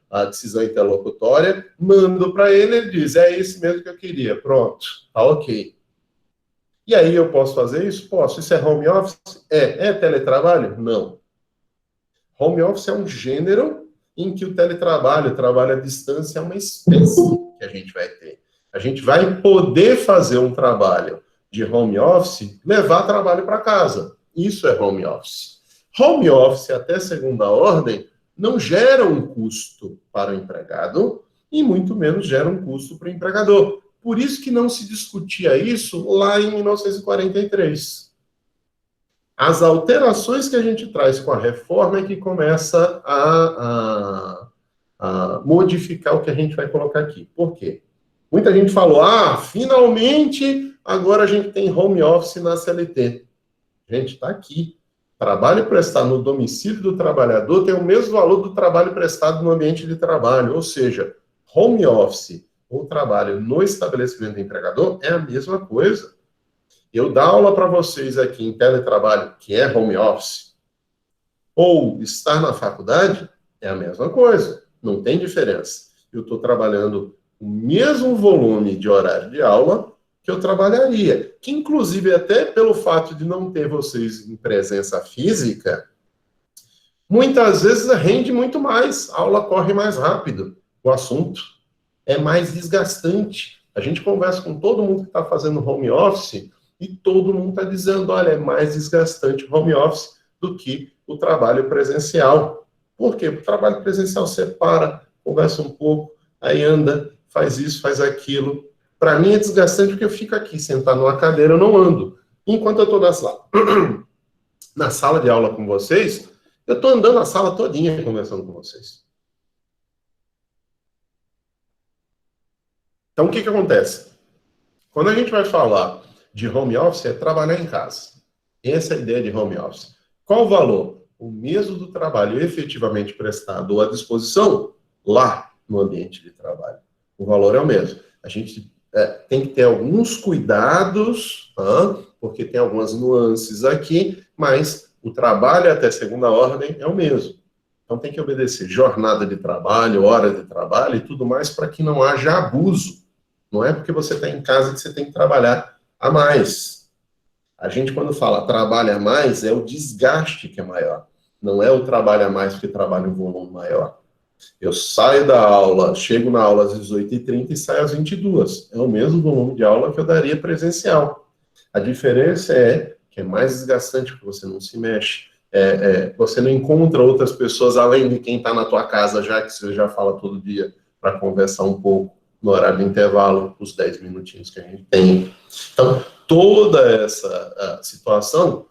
a decisão interlocutória, mando para ele, ele diz, é isso mesmo que eu queria, pronto, tá ok. E aí eu posso fazer isso? Posso. Isso é home office? É teletrabalho? Não. Home office é um gênero em que o teletrabalho, o trabalho à distância, é uma espécie que a gente vai ter. A gente vai poder fazer um trabalho de home office, levar trabalho para casa. Isso é home office. Home office, até segunda ordem, não gera um custo para o empregado e muito menos gera um custo para o empregador. Por isso que não se discutia isso lá em 1943. As alterações que a gente traz com a reforma é que começa a modificar o que a gente vai colocar aqui. Por quê? Muita gente falou, finalmente agora a gente tem home office na CLT. Gente, está aqui. Trabalho prestado no domicílio do trabalhador tem o mesmo valor do trabalho prestado no ambiente de trabalho, ou seja, home office ou trabalho no estabelecimento do empregador é a mesma coisa. Eu dar aula para vocês aqui em teletrabalho, que é home office, ou estar na faculdade, é a mesma coisa. Não tem diferença. Eu estou trabalhando o mesmo volume de horário de aula que eu trabalharia. Que, inclusive, até pelo fato de não ter vocês em presença física, muitas vezes rende muito mais. A aula corre mais rápido. O assunto é mais desgastante. A gente conversa com todo mundo que está fazendo home office e todo mundo está dizendo, olha, é mais desgastante o home office do que o trabalho presencial. Por quê? Porque o trabalho presencial você para, conversa um pouco, aí anda, faz isso, faz aquilo. Para mim é desgastante porque eu fico aqui sentado numa cadeira, eu não ando. Enquanto eu estou na sala de aula com vocês, eu estou andando a sala todinha conversando com vocês. Então, o que acontece? Quando a gente vai falar de home office, é trabalhar em casa. Essa é a ideia de home office. Qual o valor? O mesmo do trabalho efetivamente prestado à disposição lá no ambiente de trabalho. O valor é o mesmo. A gente tem que ter alguns cuidados, porque tem algumas nuances aqui, mas o trabalho até segunda ordem é o mesmo. Então tem que obedecer jornada de trabalho, hora de trabalho e tudo mais para que não haja abuso. Não é porque você está em casa que você tem que trabalhar a mais. A gente, quando fala trabalha mais, é o desgaste que é maior. Não é o trabalho a mais porque trabalha um volume maior. Eu saio da aula, chego na aula às 18h30 e saio às 22h. É o mesmo volume de aula que eu daria presencial. A diferença é que é mais desgastante porque você não se mexe. Você não encontra outras pessoas além de quem está na tua casa, já que você já fala todo dia, para conversar um pouco no horário de intervalo, os 10 minutinhos que a gente tem. Então, toda essa situação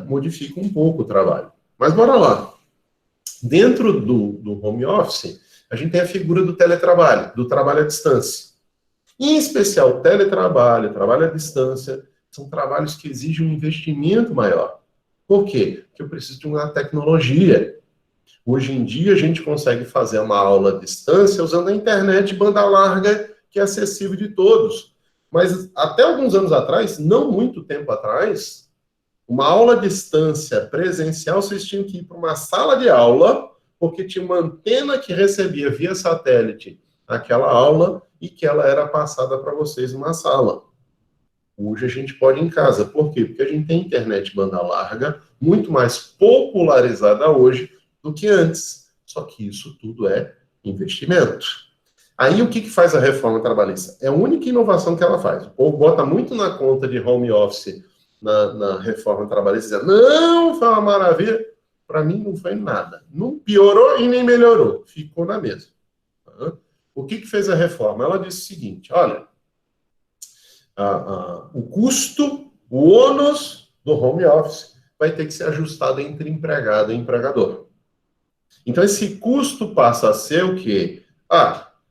modifica um pouco o trabalho. Mas bora lá. Dentro do home office, a gente tem a figura do teletrabalho, do trabalho à distância. Em especial, teletrabalho, trabalho à distância, são trabalhos que exigem um investimento maior. Por quê? Porque eu preciso de uma tecnologia. Hoje em dia, a gente consegue fazer uma aula à distância usando a internet banda larga, que é acessível de todos. Mas até alguns anos atrás, não muito tempo atrás, uma aula à distância presencial, vocês tinham que ir para uma sala de aula, porque tinha uma antena que recebia via satélite aquela aula e que ela era passada para vocês numa sala. Hoje a gente pode ir em casa. Por quê? Porque a gente tem internet banda larga, muito mais popularizada hoje do que antes. Só que isso tudo é investimento. Aí o que faz a reforma trabalhista? É a única inovação que ela faz. O povo bota muito na conta de home office na reforma trabalhista, dizendo, não, foi uma maravilha. Para mim não foi nada. Não piorou e nem melhorou. Ficou na mesma. O que fez a reforma? Ela disse o seguinte, olha, o custo O ônus do home office vai ter que ser ajustado entre empregado e empregador. Então, esse custo passa a ser o quê?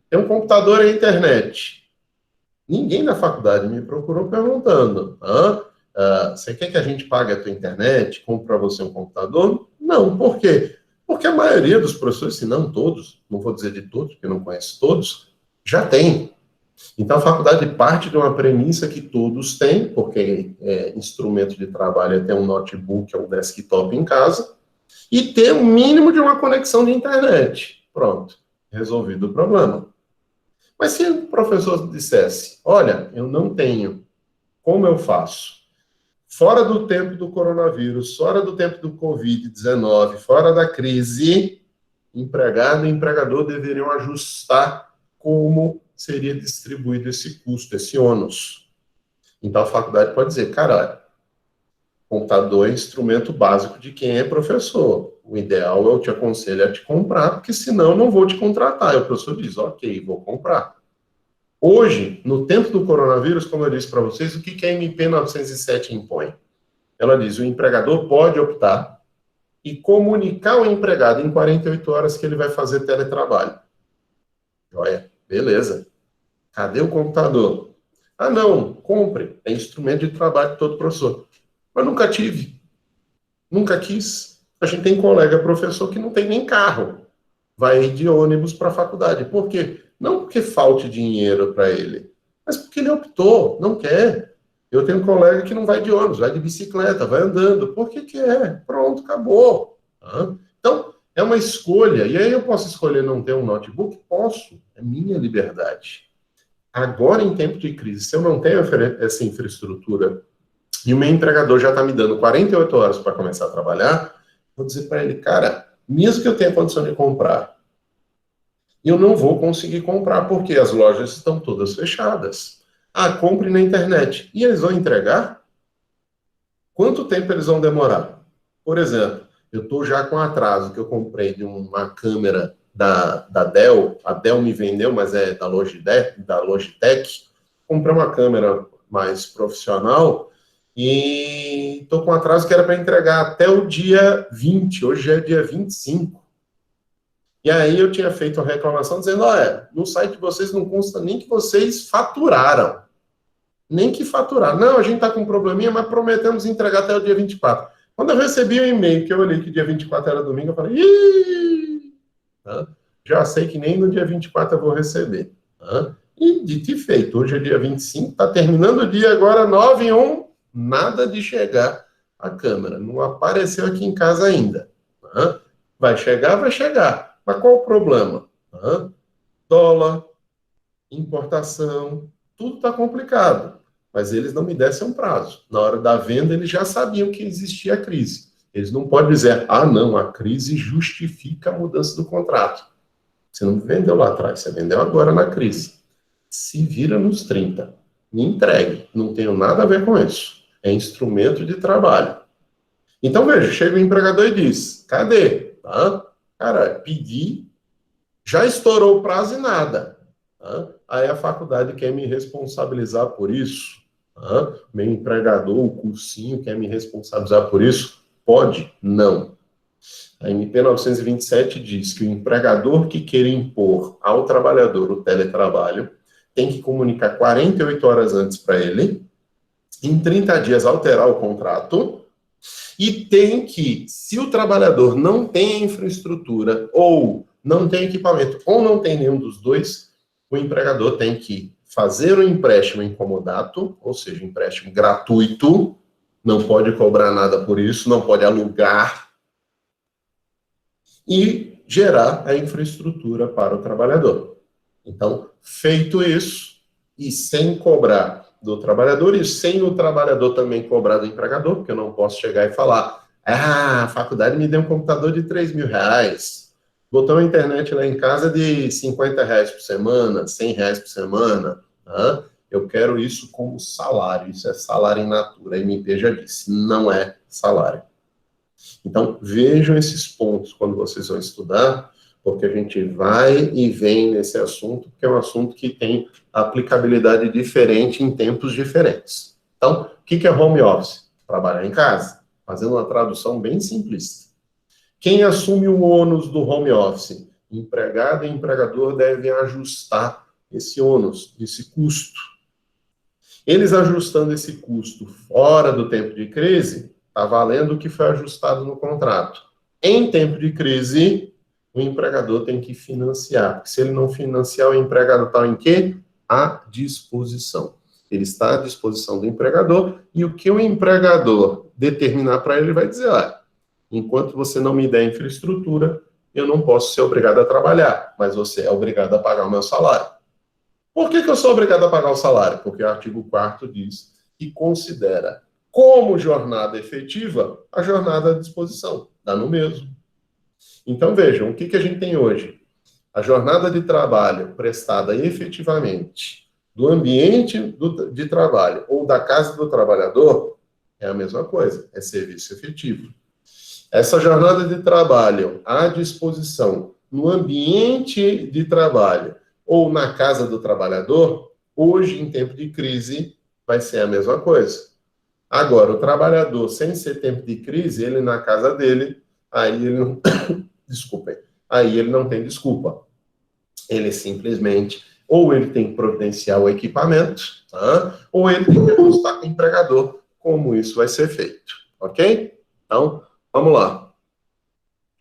Tem um computador e a internet. Ninguém na faculdade me procurou perguntando, você quer que a gente pague a tua internet, compre para você um computador? Não, por quê? Porque a maioria dos professores, se não todos, não vou dizer de todos, porque eu não conheço todos, já tem. Então, a faculdade parte de uma premissa que todos têm, porque instrumento de trabalho é ter um notebook ou um desktop em casa, e ter um mínimo de uma conexão de internet. Pronto, resolvido o problema. Mas se o professor dissesse, olha, eu não tenho, como eu faço? Fora do tempo do coronavírus, fora do tempo do Covid-19, fora da crise, empregado e empregador deveriam ajustar como seria distribuído esse custo, esse ônus. Então a faculdade pode dizer, cara, computador é instrumento básico de quem é professor. O ideal eu te aconselho a te comprar, porque senão eu não vou te contratar. E o professor diz, ok, vou comprar. Hoje, no tempo do coronavírus, como eu disse para vocês, o que a MP 907 impõe? Ela diz, o empregador pode optar e comunicar ao empregado em 48 horas que ele vai fazer teletrabalho. Olha, beleza. Cadê o computador? Não, compre. É instrumento de trabalho de todo professor. Mas nunca tive. Nunca quis. A gente tem colega professor que não tem nem carro. Vai de ônibus para a faculdade. Por quê? Não porque falte dinheiro para ele, mas porque ele optou, não quer. Eu tenho um colega que não vai de ônibus, vai de bicicleta, vai andando. Por que quer? Pronto, acabou. Então, é uma escolha. E aí eu posso escolher não ter um notebook? Posso. É minha liberdade. Agora, em tempo de crise, se eu não tenho essa infraestrutura e o meu empregador já está me dando 48 horas para começar a trabalhar, vou dizer para ele, cara, mesmo que eu tenha condição de comprar, eu não vou conseguir comprar porque as lojas estão todas fechadas. Compre na internet. E eles vão entregar? Quanto tempo eles vão demorar? Por exemplo, eu estou já com atraso que eu comprei de uma câmera da Dell. A Dell me vendeu, mas é da Logitech. Comprei uma câmera mais profissional e estou com atraso que era para entregar até o dia 20. Hoje já é dia 25. E aí eu tinha feito uma reclamação dizendo, olha, no site de vocês não consta nem que vocês faturaram. Nem que faturaram. Não, a gente está com um probleminha, mas prometemos entregar até o dia 24. Quando eu recebi o e-mail, que eu olhei que dia 24 era domingo, eu falei, já sei que nem no dia 24 eu vou receber. E dito e feito, hoje é dia 25, está terminando o dia agora, 9h01, nada de chegar a câmera. Não apareceu aqui em casa ainda. Vai chegar, vai chegar. Mas qual o problema? Dólar, importação, tudo está complicado. Mas eles não me dessem um prazo. Na hora da venda, eles já sabiam que existia a crise. Eles não podem dizer, não, a crise justifica a mudança do contrato. Você não vendeu lá atrás, você vendeu agora na crise. Se vira nos 30. Me entregue. Não tenho nada a ver com isso. É instrumento de trabalho. Então, veja, chega o empregador e diz, cadê? Cara, pedi, já estourou o prazo e nada. Aí a faculdade quer me responsabilizar por isso. Meu empregador, o cursinho, quer me responsabilizar por isso? Pode? Não. A MP 927 diz que o empregador que queira impor ao trabalhador o teletrabalho tem que comunicar 48 horas antes para ele, em 30 dias alterar o contrato, e tem que, se o trabalhador não tem infraestrutura, ou não tem equipamento, ou não tem nenhum dos dois, o empregador tem que fazer um empréstimo em comodato, ou seja, um empréstimo gratuito, não pode cobrar nada por isso, não pode alugar, e gerar a infraestrutura para o trabalhador. Então, feito isso, e sem cobrar do trabalhador, e sem o trabalhador também cobrar do empregador, porque eu não posso chegar e falar, a faculdade me deu um computador de R$3.000, botou a internet lá em casa de R$50 por semana, R$100 por semana, eu quero isso como salário, isso é salário in natura, a MP já disse, não é salário. Então, vejam esses pontos quando vocês vão estudar, porque a gente vai e vem nesse assunto, porque é um assunto que tem aplicabilidade diferente em tempos diferentes. Então, que é home office? Trabalhar em casa, fazendo uma tradução bem simplista. Quem assume o ônus do home office? Empregado e empregador devem ajustar esse ônus, esse custo. Eles ajustando esse custo fora do tempo de crise, está valendo o que foi ajustado no contrato. Em tempo de crise, o empregador tem que financiar, porque se ele não financiar, o empregado está em quê? À disposição. Ele está à disposição do empregador, e o que o empregador determinar para ele vai dizer, enquanto você não me der infraestrutura, eu não posso ser obrigado a trabalhar, mas você é obrigado a pagar o meu salário. Por que eu sou obrigado a pagar o salário? Porque o artigo 4º diz que considera como jornada efetiva a jornada à disposição. Dá no mesmo. Então, vejam, o que a gente tem hoje? A jornada de trabalho prestada efetivamente do ambiente de trabalho ou da casa do trabalhador é a mesma coisa, é serviço efetivo. Essa jornada de trabalho à disposição no ambiente de trabalho ou na casa do trabalhador, hoje, em tempo de crise, vai ser a mesma coisa. Agora, o trabalhador, sem ser tempo de crise, ele na casa dele, aí ele não... Desculpem. Aí ele não tem desculpa. Ele simplesmente, ou ele tem que providenciar o equipamento, ou ele tem que ajustar com o empregador como isso vai ser feito. Ok? Então, vamos lá.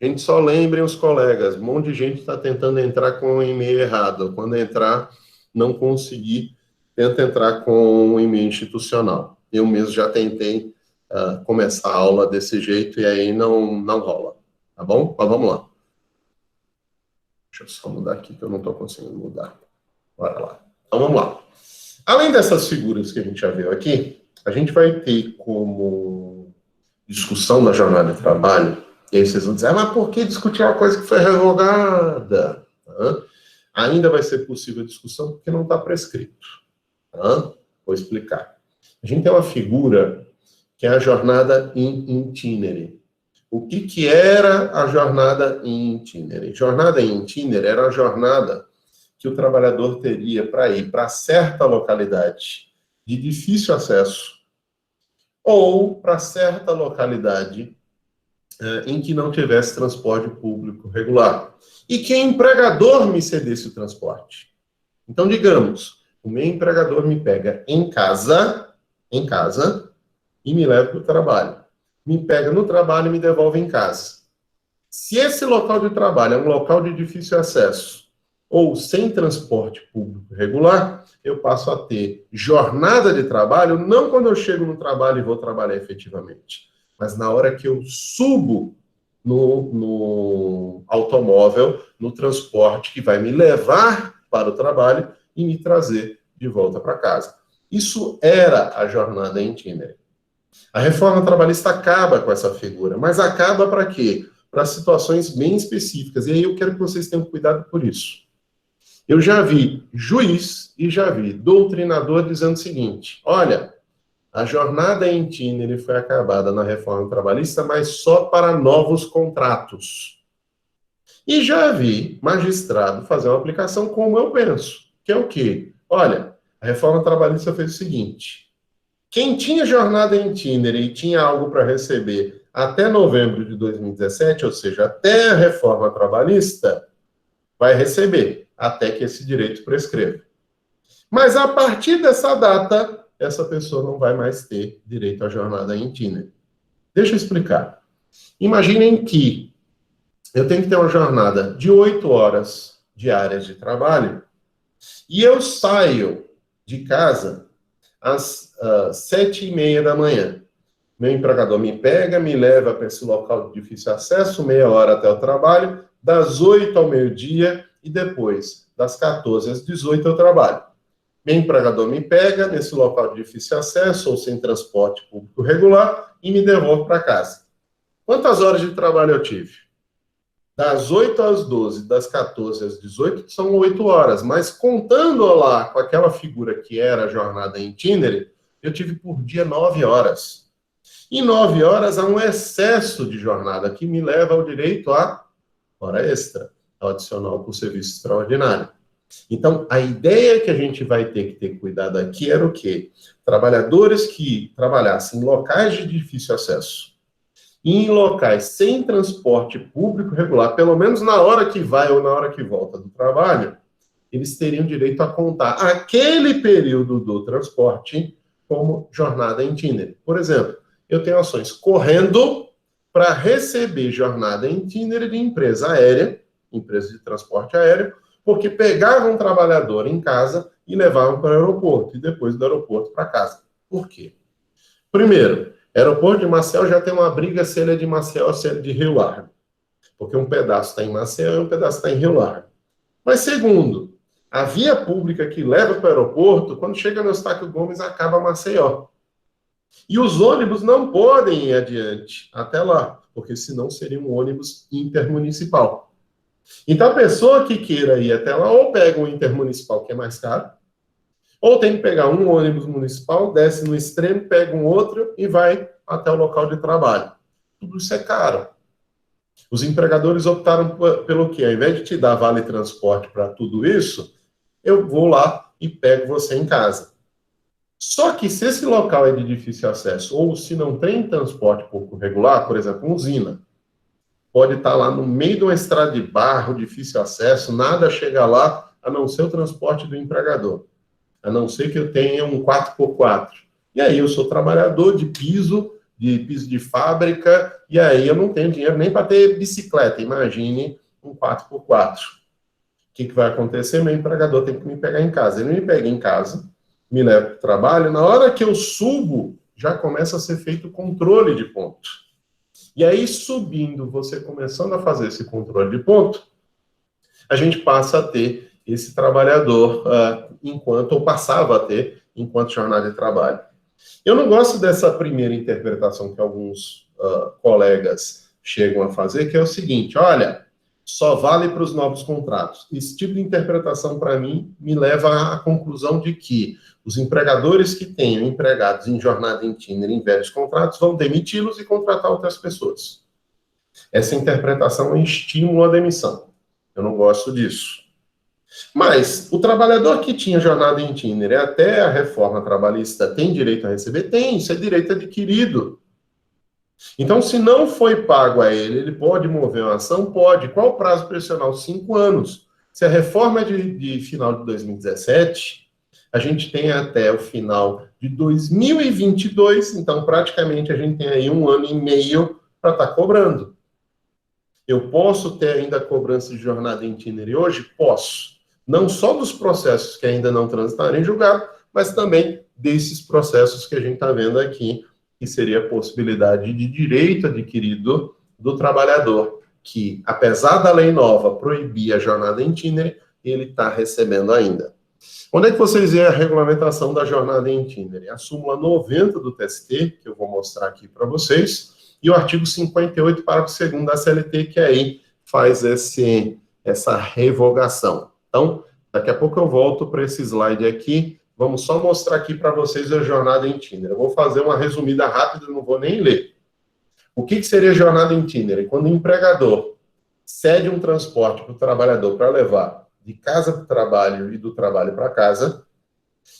Gente, só lembrem os colegas, um monte de gente está tentando entrar com o e-mail errado. Quando entrar, não conseguir, tenta entrar com o e-mail institucional. Eu mesmo já tentei começar a aula desse jeito e aí não rola. Tá bom? Mas vamos lá. Deixa eu só mudar aqui que eu não estou conseguindo mudar. Bora lá. Então vamos lá. Além dessas figuras que a gente já viu aqui, a gente vai ter como discussão da jornada de trabalho. E aí vocês vão dizer, mas por que discutir uma coisa que foi revogada? Ainda vai ser possível a discussão porque não está prescrito. Vou explicar. A gente tem uma figura que é a jornada in itinere. O que era a jornada in itinere? Jornada in itinere era a jornada que o trabalhador teria para ir para certa localidade de difícil acesso ou para certa localidade em que não tivesse transporte público regular. E que o empregador me cedesse o transporte. Então, digamos, o meu empregador me pega em casa, e me leva para o trabalho. Me pega no trabalho e me devolve em casa. Se esse local de trabalho é um local de difícil acesso ou sem transporte público regular, eu passo a ter jornada de trabalho, não quando eu chego no trabalho e vou trabalhar efetivamente, mas na hora que eu subo no automóvel, no transporte que vai me levar para o trabalho e me trazer de volta para casa. Isso era a jornada in itinere. A reforma trabalhista acaba com essa figura, mas acaba para quê? Para situações bem específicas. E aí eu quero que vocês tenham cuidado por isso. Eu já vi juiz e já vi doutrinador dizendo o seguinte, olha, a jornada in itinere foi acabada na reforma trabalhista, mas só para novos contratos. E já vi magistrado fazer uma aplicação como eu penso, que é o quê? Olha, a reforma trabalhista fez o seguinte, quem tinha jornada in itinere e tinha algo para receber até novembro de 2017, ou seja, até a reforma trabalhista, vai receber, até que esse direito prescreva. Mas a partir dessa data, essa pessoa não vai mais ter direito à jornada in itinere. Deixa eu explicar. Imaginem que eu tenho que ter uma jornada de 8 horas diárias de trabalho e eu saio de casa às 7h30 da manhã. Meu empregador me pega, me leva para esse local de difícil acesso, meia hora até o trabalho, das 8 ao meio-dia e depois, das 14 às 18 eu trabalho. Meu empregador me pega nesse local de difícil acesso ou sem transporte público regular e me devolve para casa. Quantas horas de trabalho eu tive? Das 8 às 12, das 14 às 18, são 8 horas. Mas contando lá com aquela figura que era a jornada in itinere, eu tive por dia 9 horas. Em 9 horas há um excesso de jornada que me leva ao direito à hora extra, ao adicional por serviço extraordinário. Então, a ideia que a gente vai ter que ter cuidado aqui era o quê? Trabalhadores que trabalhassem em locais de difícil acesso e em locais sem transporte público regular, pelo menos na hora que vai ou na hora que volta do trabalho, eles teriam direito a contar aquele período do transporte como jornada em itinerário. Por exemplo, eu tenho ações correndo para receber jornada em itinerário de empresa aérea, empresa de transporte aéreo, porque pegavam um trabalhador em casa e levavam para o aeroporto, e depois do aeroporto para casa. Por quê? Primeiro, aeroporto de Maceió já tem uma briga se ele é de Maceió ou se ele é de Rio Largo, porque um pedaço está em Maceió e um pedaço está em Rio Largo. Mas segundo, a via pública que leva para o aeroporto, quando chega no Eustáquio Gomes, acaba Maceió. E os ônibus não podem ir adiante até lá, porque senão seria um ônibus intermunicipal. Então, a pessoa que queira ir até lá, ou pega um intermunicipal, que é mais caro, ou tem que pegar um ônibus municipal, desce no extremo, pega um outro e vai até o local de trabalho. Tudo isso é caro. Os empregadores optaram pelo quê? Ao invés de te dar vale transporte para tudo isso, eu vou lá e pego você em casa. Só que se esse local é de difícil acesso, ou se não tem transporte público regular, por exemplo, uma usina, pode estar lá no meio de uma estrada de barro, difícil acesso, nada chega lá, a não ser o transporte do empregador. A não ser que eu tenha um 4x4. E aí eu sou trabalhador de piso de fábrica, e aí eu não tenho dinheiro nem para ter bicicleta. Imagine um 4x4. O que vai acontecer? Meu empregador tem que me pegar em casa. Ele me pega em casa, me leva para o trabalho, na hora que eu subo, já começa a ser feito o controle de ponto. E aí, subindo, você começando a fazer esse controle de ponto, a gente passa a ter esse trabalhador ou passava a ter, enquanto jornada de trabalho. Eu não gosto dessa primeira interpretação que alguns colegas chegam a fazer, que é o seguinte: olha, só vale para os novos contratos. Esse tipo de interpretação, para mim, me leva à conclusão de que os empregadores que tenham empregados em jornada em itinerário em velhos contratos vão demiti-los e contratar outras pessoas. Essa interpretação é um estímulo à demissão. Eu não gosto disso. Mas o trabalhador que tinha jornada em itinerário até a reforma trabalhista tem direito a receber? Tem, isso é direito adquirido. Então, se não foi pago a ele, ele pode mover uma ação? Pode. Qual o prazo pressional? 5 anos. Se a reforma é de final de 2017, a gente tem até o final de 2022, então praticamente a gente tem aí 1 ano e meio para estar cobrando. Eu posso ter ainda a cobrança de jornada em itinerário hoje? Posso. Não só dos processos que ainda não transitaram em julgado, mas também desses processos que a gente está vendo aqui, que seria a possibilidade de direito adquirido do trabalhador, que, apesar da lei nova proibir a jornada em itinerário, ele está recebendo ainda. Onde é que vocês veem a regulamentação da jornada em itinerário? A súmula 90 do TST, que eu vou mostrar aqui para vocês, e o artigo 58, parágrafo 2º da CLT, que aí faz essa revogação. Então, daqui a pouco eu volto para esse slide aqui. Vamos só mostrar aqui para vocês a jornada em itinerário. Eu vou fazer uma resumida rápida, não vou nem ler. O que seria jornada em itinerário? Quando o empregador cede um transporte para o trabalhador para levar de casa para o trabalho e do trabalho para casa,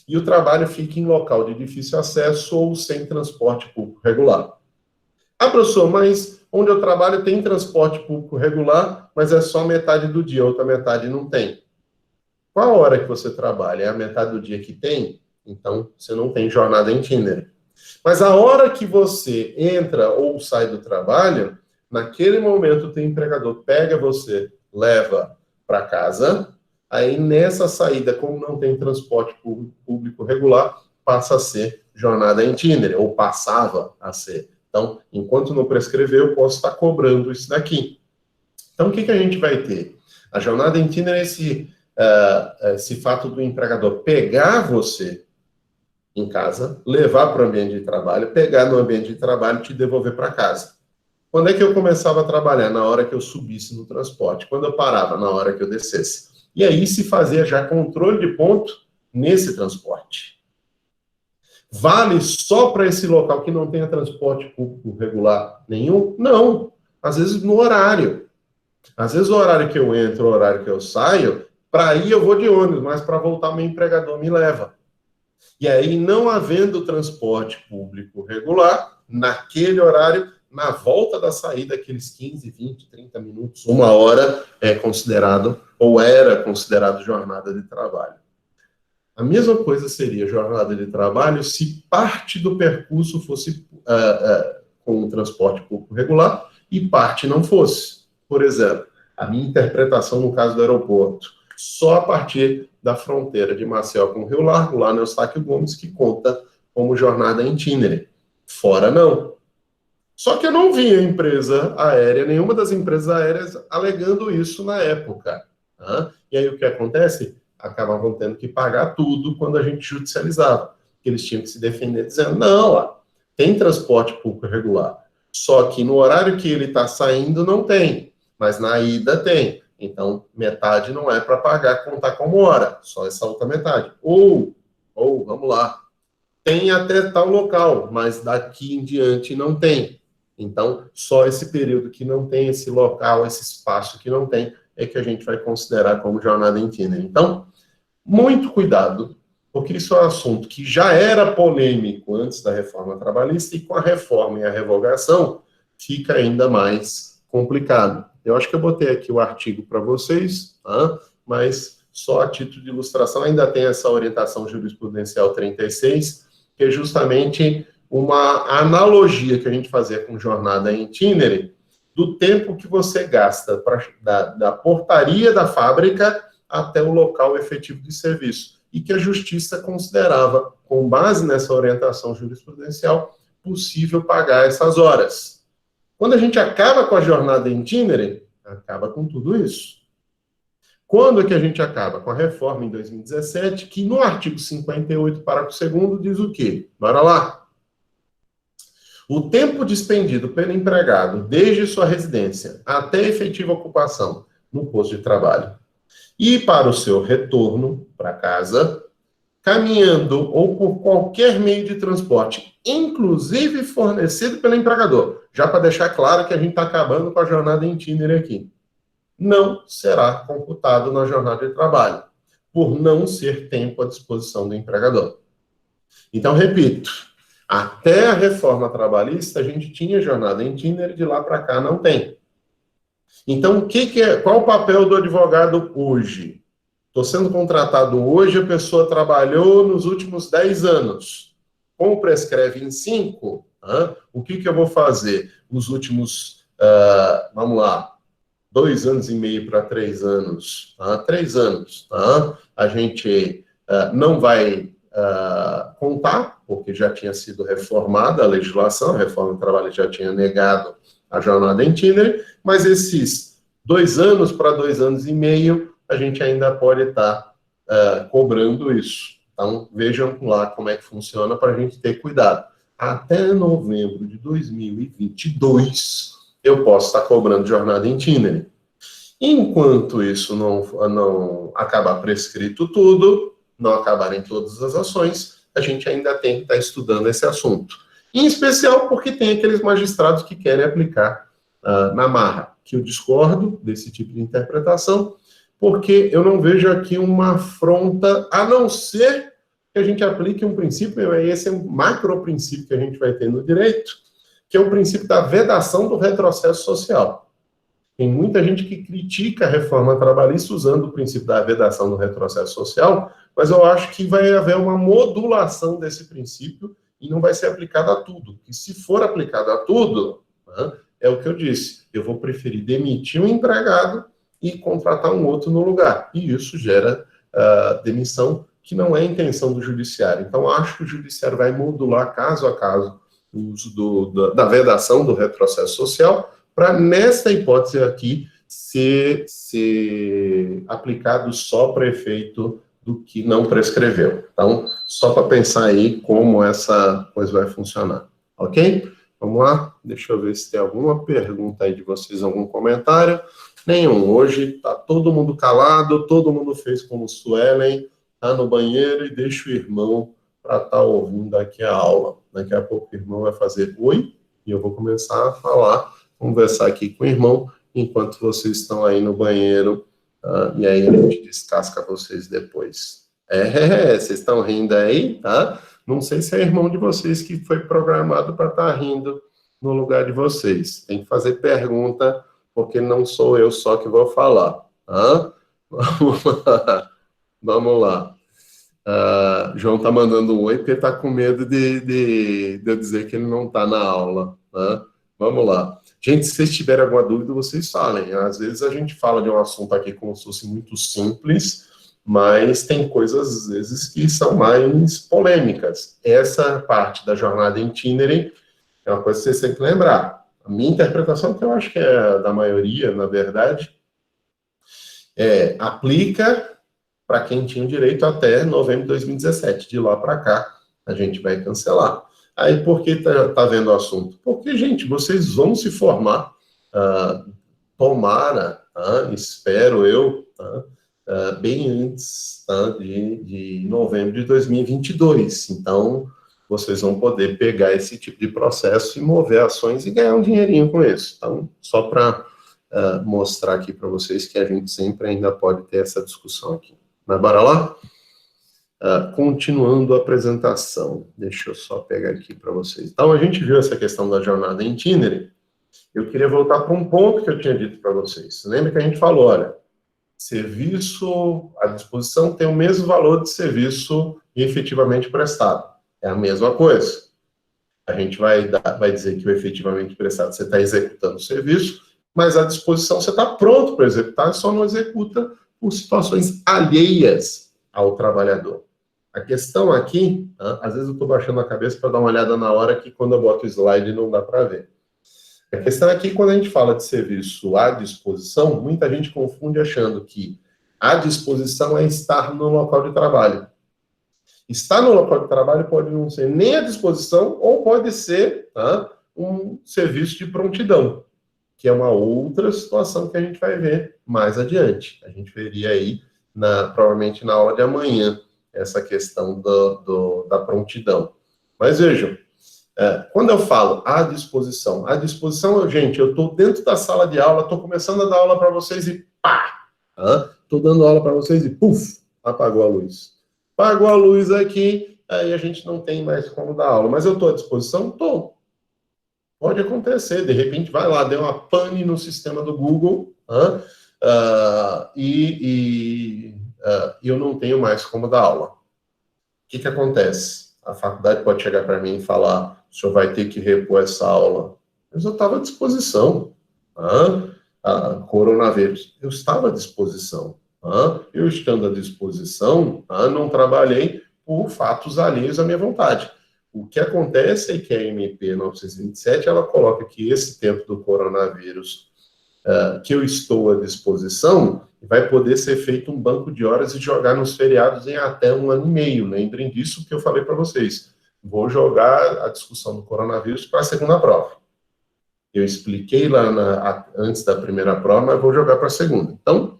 e o trabalho fica em local de difícil acesso ou sem transporte público regular. Ah, professor, mas onde eu trabalho tem transporte público regular, mas é só metade do dia, a outra metade não tem. Qual a hora que você trabalha? É a metade do dia que tem? Então, você não tem jornada em itinerário. Mas a hora que você entra ou sai do trabalho, naquele momento o teu empregador pega você, leva para casa, aí nessa saída, como não tem transporte público regular, passa a ser jornada em itinerário, ou passava a ser. Então, enquanto não prescrever, eu posso estar cobrando isso daqui. Então, o que a gente vai ter? A jornada em itinerário é esse fato do empregador pegar você em casa, levar para o ambiente de trabalho, pegar no ambiente de trabalho e te devolver para casa. Quando é que eu começava a trabalhar? Na hora que eu subisse no transporte. Quando eu parava? Na hora que eu descesse. E aí se fazia já controle de ponto nesse transporte. Vale só para esse local que não tenha transporte público regular nenhum? Não. Às vezes no horário. Às vezes o horário que eu entro, o horário que eu saio, Para ir eu vou de ônibus, mas para voltar meu empregador me leva. E aí, não havendo transporte público regular, naquele horário, na volta da saída, aqueles 15, 20, 30 minutos, uma hora é considerado, ou era considerado jornada de trabalho. A mesma coisa seria jornada de trabalho se parte do percurso fosse com o transporte público regular e parte não fosse. Por exemplo, a minha interpretação no caso do aeroporto, só a partir da fronteira de Maceió com o Rio Largo, lá no Eustáquio Gomes, que conta como jornada itinerante. Fora não. Só que eu não vi a empresa aérea, nenhuma das empresas aéreas alegando isso na época. Tá? E aí o que acontece? Acabavam tendo que pagar tudo quando a gente judicializava. Eles tinham que se defender dizendo, não, ó, tem transporte público regular. Só que no horário que ele está saindo não tem, mas na ida tem. Então, metade não é para pagar, contar como hora, só essa outra metade. Ou, vamos lá, tem até tal local, mas daqui em diante não tem. Então, só esse período que não tem, esse local, esse espaço que não tem, é que a gente vai considerar como jornada itinerante. Então, muito cuidado, porque isso é um assunto que já era polêmico antes da reforma trabalhista e com a reforma e a revogação fica ainda mais complicado. Eu acho que eu botei aqui o artigo para vocês, tá? Mas só a título de ilustração, ainda tem essa orientação jurisprudencial 36, que é justamente uma analogia que a gente fazia com jornada itinerante, do tempo que você gasta da portaria da fábrica até o local efetivo de serviço, e que a justiça considerava, com base nessa orientação jurisprudencial, possível pagar essas horas. Quando a gente acaba com a jornada itinerante, acaba com tudo isso. Quando é que a gente acaba? Com a reforma em 2017, que no artigo 58, parágrafo 2º, diz o quê? Bora lá. O tempo despendido pelo empregado, desde sua residência até a efetiva ocupação no posto de trabalho, e para o seu retorno para casa, caminhando ou por qualquer meio de transporte, inclusive fornecido pelo empregador, já para deixar claro que a gente está acabando com a jornada itinerante aqui, não será computado na jornada de trabalho, por não ser tempo à disposição do empregador. Então, repito, até a reforma trabalhista a gente tinha jornada itinerante, de lá para cá não tem. Então, qual o papel do advogado hoje? Estou sendo contratado hoje, a pessoa trabalhou nos últimos 10 anos. Como prescreve em 5, o que eu vou fazer? Os últimos, vamos lá, 2 anos e meio para 3 anos. 3 anos. A gente não vai contar, porque já tinha sido reformada a legislação, a reforma do trabalho já tinha negado a jornada itinerante, mas esses 2 anos para 2 anos e meio, a gente ainda pode estar cobrando isso. Então, vejam lá como é que funciona para a gente ter cuidado. Até novembro de 2022, eu posso estar cobrando jornada itinerante. Enquanto isso não acabar prescrito tudo, não acabarem todas as ações, a gente ainda tem que estar estudando esse assunto. Em especial porque tem aqueles magistrados que querem aplicar na marra, que eu discordo desse tipo de interpretação, porque eu não vejo aqui uma afronta, a não ser que a gente aplique um princípio, e esse é um macro princípio que a gente vai ter no direito, que é o princípio da vedação do retrocesso social. Tem muita gente que critica a reforma trabalhista usando o princípio da vedação do retrocesso social, mas eu acho que vai haver uma modulação desse princípio e não vai ser aplicado a tudo. E se for aplicado a tudo, é o que eu disse, eu vou preferir demitir um empregado e contratar um outro no lugar. E isso gera demissão, que não é a intenção do judiciário. Então, acho que o judiciário vai modular caso a caso o uso da vedação do retrocesso social, para, nesta hipótese aqui, ser aplicado só para efeito do que não prescreveu. Então, só para pensar aí como essa coisa vai funcionar. Ok? Vamos lá? Deixa eu ver se tem alguma pergunta aí de vocês, algum comentário. Nenhum. Hoje está todo mundo calado, todo mundo fez como Suelen, está no banheiro e deixa o irmão para estar ouvindo aqui a aula. Daqui a pouco o irmão vai fazer oi e eu vou começar a falar, conversar aqui com o irmão, enquanto vocês estão aí no banheiro E aí a gente descasca vocês depois. Vocês estão rindo aí, tá? Não sei se é irmão de vocês que foi programado para estar rindo no lugar de vocês. Tem que fazer pergunta, porque não sou eu só que vou falar. Tá? Vamos lá. Vamos lá. João tá mandando um oi porque tá com medo de eu dizer que ele não tá na aula. Tá? Vamos lá. Gente, se vocês tiverem alguma dúvida, vocês falem. Às vezes a gente fala de um assunto aqui como se fosse muito simples, mas tem coisas, às vezes, que são mais polêmicas. Essa parte da jornada itinerary é uma coisa que vocês têm que lembrar. A minha interpretação, que eu acho que é da maioria, na verdade, aplica para quem tinha direito até novembro de 2017. De lá para cá, a gente vai cancelar. Aí, por que tá vendo o assunto? Porque, gente, vocês vão se formar, tomara, espero eu, bem antes de novembro de 2022. Então, vocês vão poder pegar esse tipo de processo e mover ações e ganhar um dinheirinho com isso. Então, só para mostrar aqui para vocês que a gente sempre ainda pode ter essa discussão aqui. Mas bora lá? Continuando a apresentação, deixa eu só pegar aqui para vocês. Então, a gente viu essa questão da jornada em itinerary. Eu queria voltar para um ponto que eu tinha dito para vocês. Lembra que a gente falou, olha, serviço à disposição tem o mesmo valor de serviço efetivamente prestado. É a mesma coisa. A gente vai dizer que o efetivamente prestado você está executando o serviço, mas à disposição você está pronto para executar, só não executa por situações alheias ao trabalhador. A questão aqui, às vezes eu estou baixando a cabeça para dar uma olhada na hora que quando eu boto o slide não dá para ver. A questão aqui, quando a gente fala de serviço à disposição, muita gente confunde achando que à disposição é estar no local de trabalho. Estar no local de trabalho pode não ser nem à disposição, ou pode ser um serviço de prontidão, que é uma outra situação que a gente vai ver mais adiante. A gente veria aí, provavelmente na aula de amanhã, essa questão da prontidão. Mas vejam, quando eu falo à disposição, gente, eu estou dentro da sala de aula, estou começando a dar aula para vocês e pá! Estou dando aula para vocês e puf! Apagou a luz. Apagou a luz aqui, aí a gente não tem mais como dar aula. Mas eu estou à disposição? Estou. Pode acontecer, de repente vai lá, deu uma pane no sistema do Google, e eu não tenho mais como dar aula. O que acontece? A faculdade pode chegar para mim e falar, o senhor vai ter que repor essa aula. Mas eu estava à disposição. Coronavírus, eu estava à disposição. Eu estando à disposição, não trabalhei por fatos alheios à minha vontade. O que acontece é que a MP 927, ela coloca que esse tempo do coronavírus que eu estou à disposição, vai poder ser feito um banco de horas e jogar nos feriados em até 1 ano e meio. Lembrem disso que eu falei para vocês. Vou jogar a discussão do coronavírus para a segunda prova. Eu expliquei lá antes da primeira prova, mas vou jogar para a segunda. Então,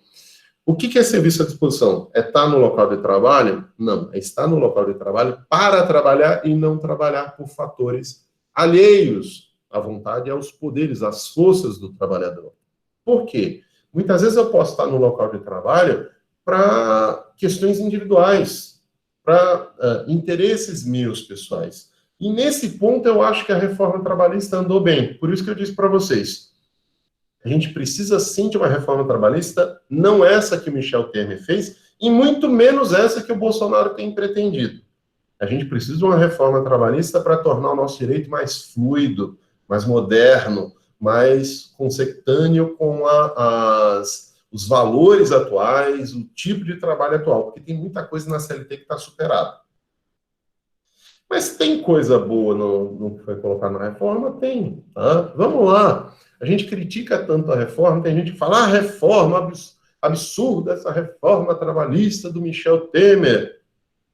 o que é serviço à disposição? É estar no local de trabalho? Não, é estar no local de trabalho para trabalhar e não trabalhar por fatores alheios à vontade e aos poderes, às forças do trabalhador. Por quê? Muitas vezes eu posso estar no local de trabalho para questões individuais, para interesses meus pessoais. E nesse ponto eu acho que a reforma trabalhista andou bem. Por isso que eu disse para vocês, a gente precisa sim de uma reforma trabalhista, não essa que o Michel Temer fez, e muito menos essa que o Bolsonaro tem pretendido. A gente precisa de uma reforma trabalhista para tornar o nosso direito mais fluido, mais moderno, mais consectâneo com os valores atuais, o tipo de trabalho atual, porque tem muita coisa na CLT que está superada. Mas tem coisa boa no que foi colocado na reforma? Tem. Vamos lá. A gente critica tanto a reforma, tem gente que fala, reforma, absurda essa reforma trabalhista do Michel Temer.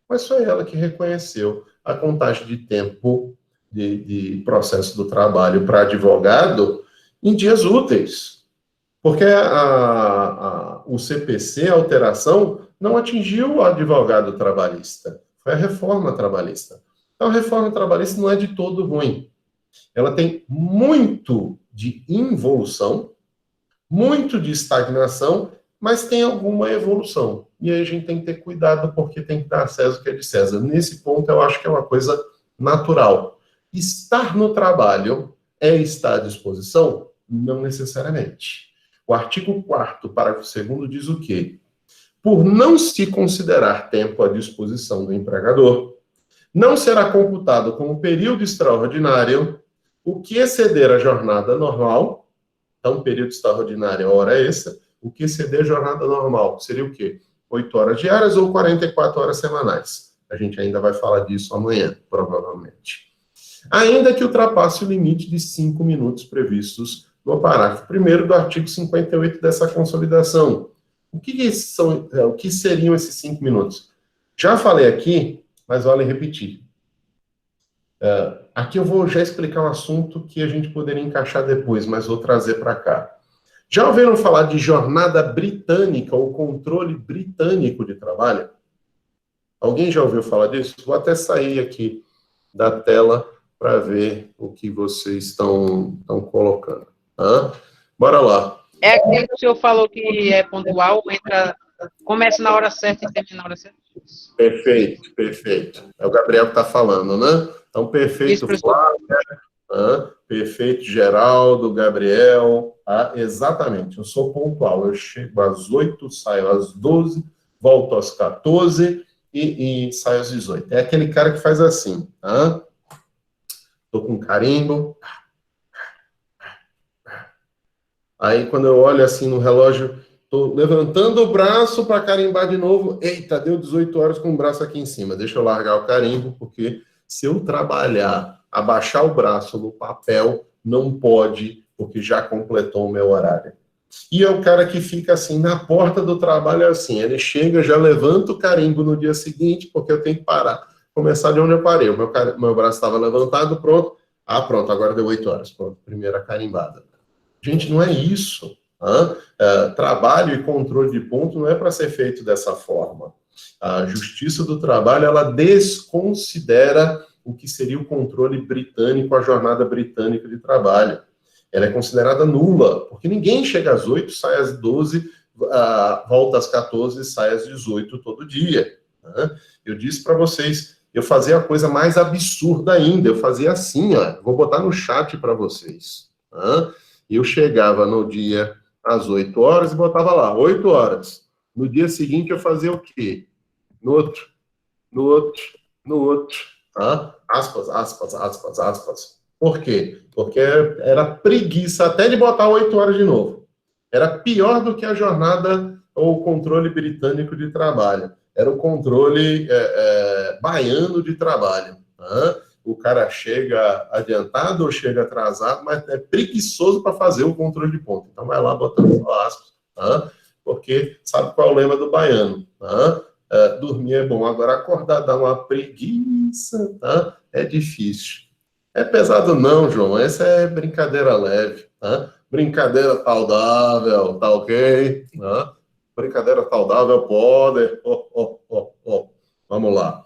Mas foi ela que reconheceu a contagem de tempo de processo do trabalho para advogado em dias úteis. Porque o CPC, a alteração, não atingiu o advogado trabalhista. Foi a reforma trabalhista. Então, a reforma trabalhista não é de todo ruim. Ela tem muito de involução, muito de estagnação mas tem alguma evolução. E aí a gente tem que ter cuidado, porque tem que dar a César o que é de César. Nesse ponto, eu acho que é uma coisa natural. Estar no trabalho é estar à disposição? Não necessariamente. O artigo 4º, parágrafo 2º, diz o quê? Por não se considerar tempo à disposição do empregador, não será computado como período extraordinário o que exceder a jornada normal. Então, período extraordinário, hora extra. O que exceder a jornada normal seria o quê? 8 horas diárias ou 44 horas semanais. A gente ainda vai falar disso amanhã, provavelmente. Ainda que ultrapasse o limite de 5 minutos previstos no parágrafo 1º do artigo 58 dessa consolidação. O que seriam esses 5 minutos? Já falei aqui, mas vale repetir. Aqui eu vou já explicar um assunto que a gente poderia encaixar depois, mas vou trazer para cá. Já ouviram falar de jornada britânica ou controle britânico de trabalho? Alguém já ouviu falar disso? Vou até sair aqui da tela para ver o que vocês estão colocando. Bora lá.
É aquele que o senhor falou que é pontual, começa na hora certa e termina na hora certa?
Perfeito, perfeito. É o Gabriel que está falando, né? Então, perfeito, Flávia, perfeito, Geraldo, Gabriel. Exatamente, eu sou pontual. Eu chego às 8, saio às 12, volto às 14 e saio às 18. É aquele cara que faz assim, tá? Tô com carimbo. Aí, quando eu olho assim no relógio, tô levantando o braço para carimbar de novo. Eita, deu 18 horas com o braço aqui em cima. Deixa eu largar o carimbo, porque se eu trabalhar, abaixar o braço no papel, não pode, porque já completou o meu horário. E é o cara que fica assim, na porta do trabalho, assim, ele chega, já levanta o carimbo no dia seguinte, porque eu tenho que parar, começar de onde eu parei. O meu braço estava levantado, pronto. Pronto, agora deu 8 horas. Pronto, primeira carimbada. Gente, não é isso. Trabalho e controle de ponto não é para ser feito dessa forma. A Justiça do Trabalho, ela desconsidera o que seria o controle britânico, a jornada britânica de trabalho. Ela é considerada nula, porque ninguém chega às 8, sai às 12, volta às 14 e sai às 18 todo dia. Eu disse para vocês, eu fazia a coisa mais absurda ainda, eu fazia assim, vou botar no chat para vocês. Eu chegava no dia às 8 horas e botava lá, 8 horas. No dia seguinte eu fazia o quê? No outro. Aspas, aspas, aspas, aspas. Por quê? Porque era preguiça até de botar 8 horas de novo. Era pior do que a jornada ou o controle britânico de trabalho. Era o controle baiano de trabalho. O cara chega adiantado ou chega atrasado, mas é preguiçoso para fazer o controle de ponto. Então vai lá botando só aspas, porque sabe qual é o lema do baiano? Dormir é bom, agora acordar dá uma preguiça, é difícil. É pesado não, João, essa é brincadeira leve, brincadeira saudável, tá ok? Brincadeira saudável, pode. Vamos lá.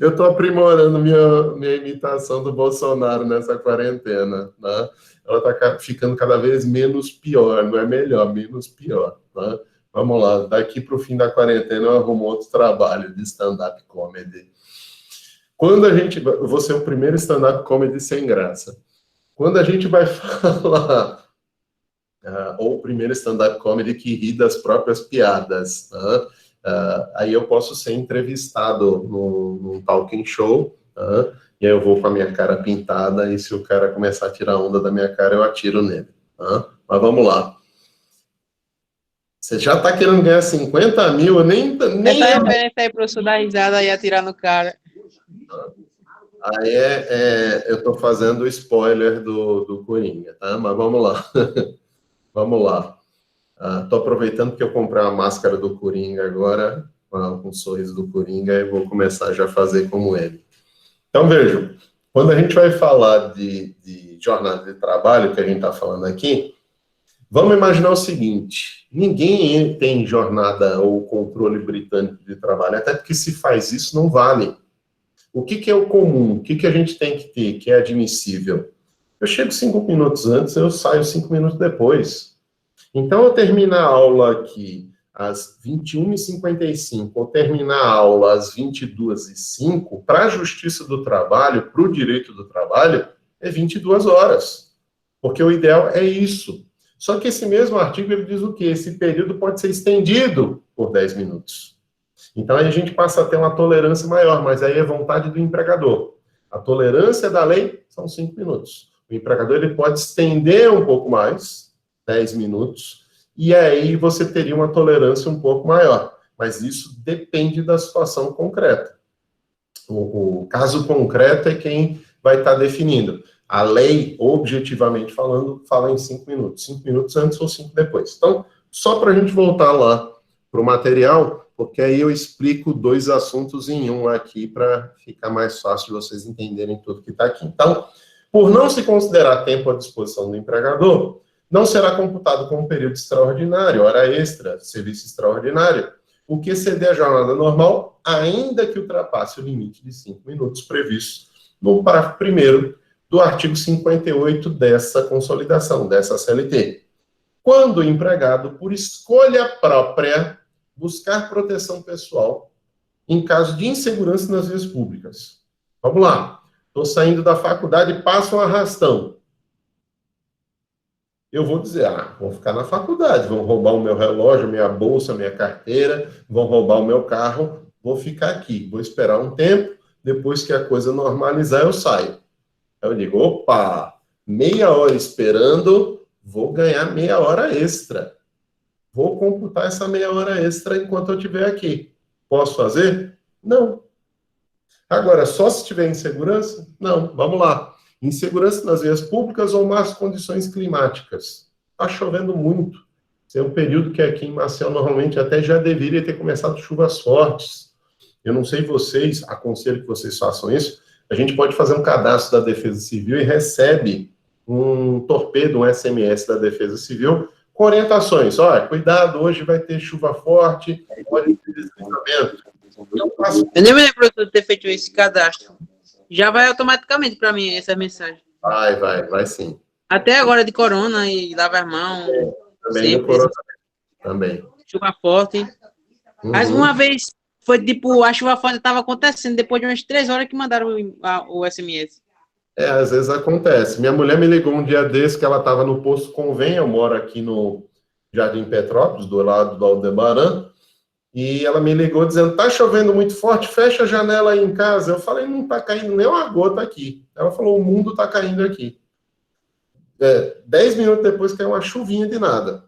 Eu estou aprimorando minha imitação do Bolsonaro nessa quarentena, né? Ela está ficando cada vez menos pior, não é melhor, menos pior, né? Vamos lá, daqui para o fim da quarentena eu arrumo outro trabalho de stand-up comedy. Eu vou ser o primeiro stand-up comedy sem graça. Quando a gente vai falar, ou o primeiro stand-up comedy que ri das próprias piadas, aí eu posso ser entrevistado num talking show, e aí eu vou com a minha cara pintada, e se o cara começar a tirar onda da minha cara, eu atiro nele. Mas vamos lá. Você já tá querendo ganhar 50 mil, eu nem
Essa referência aí, professor, da risada e atirar no cara.
Aí eu tô fazendo spoiler do Coringa, tá? Mas vamos lá. Vamos lá. Tô aproveitando que eu comprei a máscara do Coringa agora, com o sorriso do Coringa, e vou começar já a fazer como ele. Então, vejam, quando a gente vai falar de jornada de trabalho, que a gente está falando aqui, vamos imaginar o seguinte, ninguém tem jornada ou controle britânico de trabalho, até porque se faz isso não vale. O que é o comum? O que a gente tem que ter, que é admissível? Eu chego 5 minutos antes, eu saio 5 minutos depois. Então, eu terminar a aula aqui às 21h55 ou terminar a aula às 22h05, para a Justiça do Trabalho, para o direito do trabalho, é 22 horas. Porque o ideal é isso. Só que esse mesmo artigo, ele diz o quê? Esse período pode ser estendido por 10 minutos. Então, aí a gente passa a ter uma tolerância maior, mas aí é vontade do empregador. A tolerância da lei são 5 minutos. O empregador, ele pode estender um pouco mais, 10 minutos, e aí você teria uma tolerância um pouco maior. Mas isso depende da situação concreta. O caso concreto é quem vai estar definindo. A lei, objetivamente falando, fala em 5 minutos. 5 minutos antes ou 5 depois. Então, só para a gente voltar lá para o material, porque aí eu explico 2 assuntos em um aqui, para ficar mais fácil de vocês entenderem tudo que está aqui. Então, por não se considerar tempo à disposição do empregador, não será computado como período extraordinário, hora extra, serviço extraordinário, o que exceder a jornada normal, ainda que ultrapasse o limite de 5 minutos previsto no parágrafo 1º do artigo 58 dessa consolidação, dessa CLT. Quando o empregado, por escolha própria, buscar proteção pessoal em caso de insegurança nas vias públicas. Vamos lá. Estou saindo da faculdade e passo um arrastão. Eu vou dizer, vou ficar na faculdade, vão roubar o meu relógio, minha bolsa, minha carteira, vão roubar o meu carro, vou ficar aqui, vou esperar um tempo, depois que a coisa normalizar, eu saio. Aí eu digo, opa, meia hora esperando, vou ganhar meia hora extra. Vou computar essa meia hora extra enquanto eu estiver aqui. Posso fazer? Não. Agora, só se tiver insegurança? Não. Vamos lá. Insegurança nas vias públicas ou más condições climáticas. Está chovendo muito. Esse é um período que aqui em Maceió normalmente até já deveria ter começado chuvas fortes. Eu não sei vocês, aconselho que vocês façam isso. A gente pode fazer um cadastro da Defesa Civil e recebe um torpedo, um SMS da Defesa Civil, com orientações. Olha, cuidado, hoje vai ter chuva forte, pode ter deslizamento.
Eu nem me lembro de ter feito esse cadastro. Já vai automaticamente para mim essa mensagem.
Vai sim.
Até agora de corona e lavar as mãos.
Também no corona. Também.
Chuva forte. Mas uma vez foi tipo, a chuva forte estava acontecendo depois de umas 3 horas que mandaram o SMS.
Às vezes acontece. Minha mulher me ligou um dia desse que ela estava no posto Convém, eu moro aqui no Jardim Petrópolis, do lado do Aldebaran, e ela me ligou dizendo, tá chovendo muito forte, fecha a janela aí em casa. Eu falei, não tá caindo nem uma gota aqui. Ela falou, o mundo tá caindo aqui. 10 minutos depois caiu uma chuvinha de nada.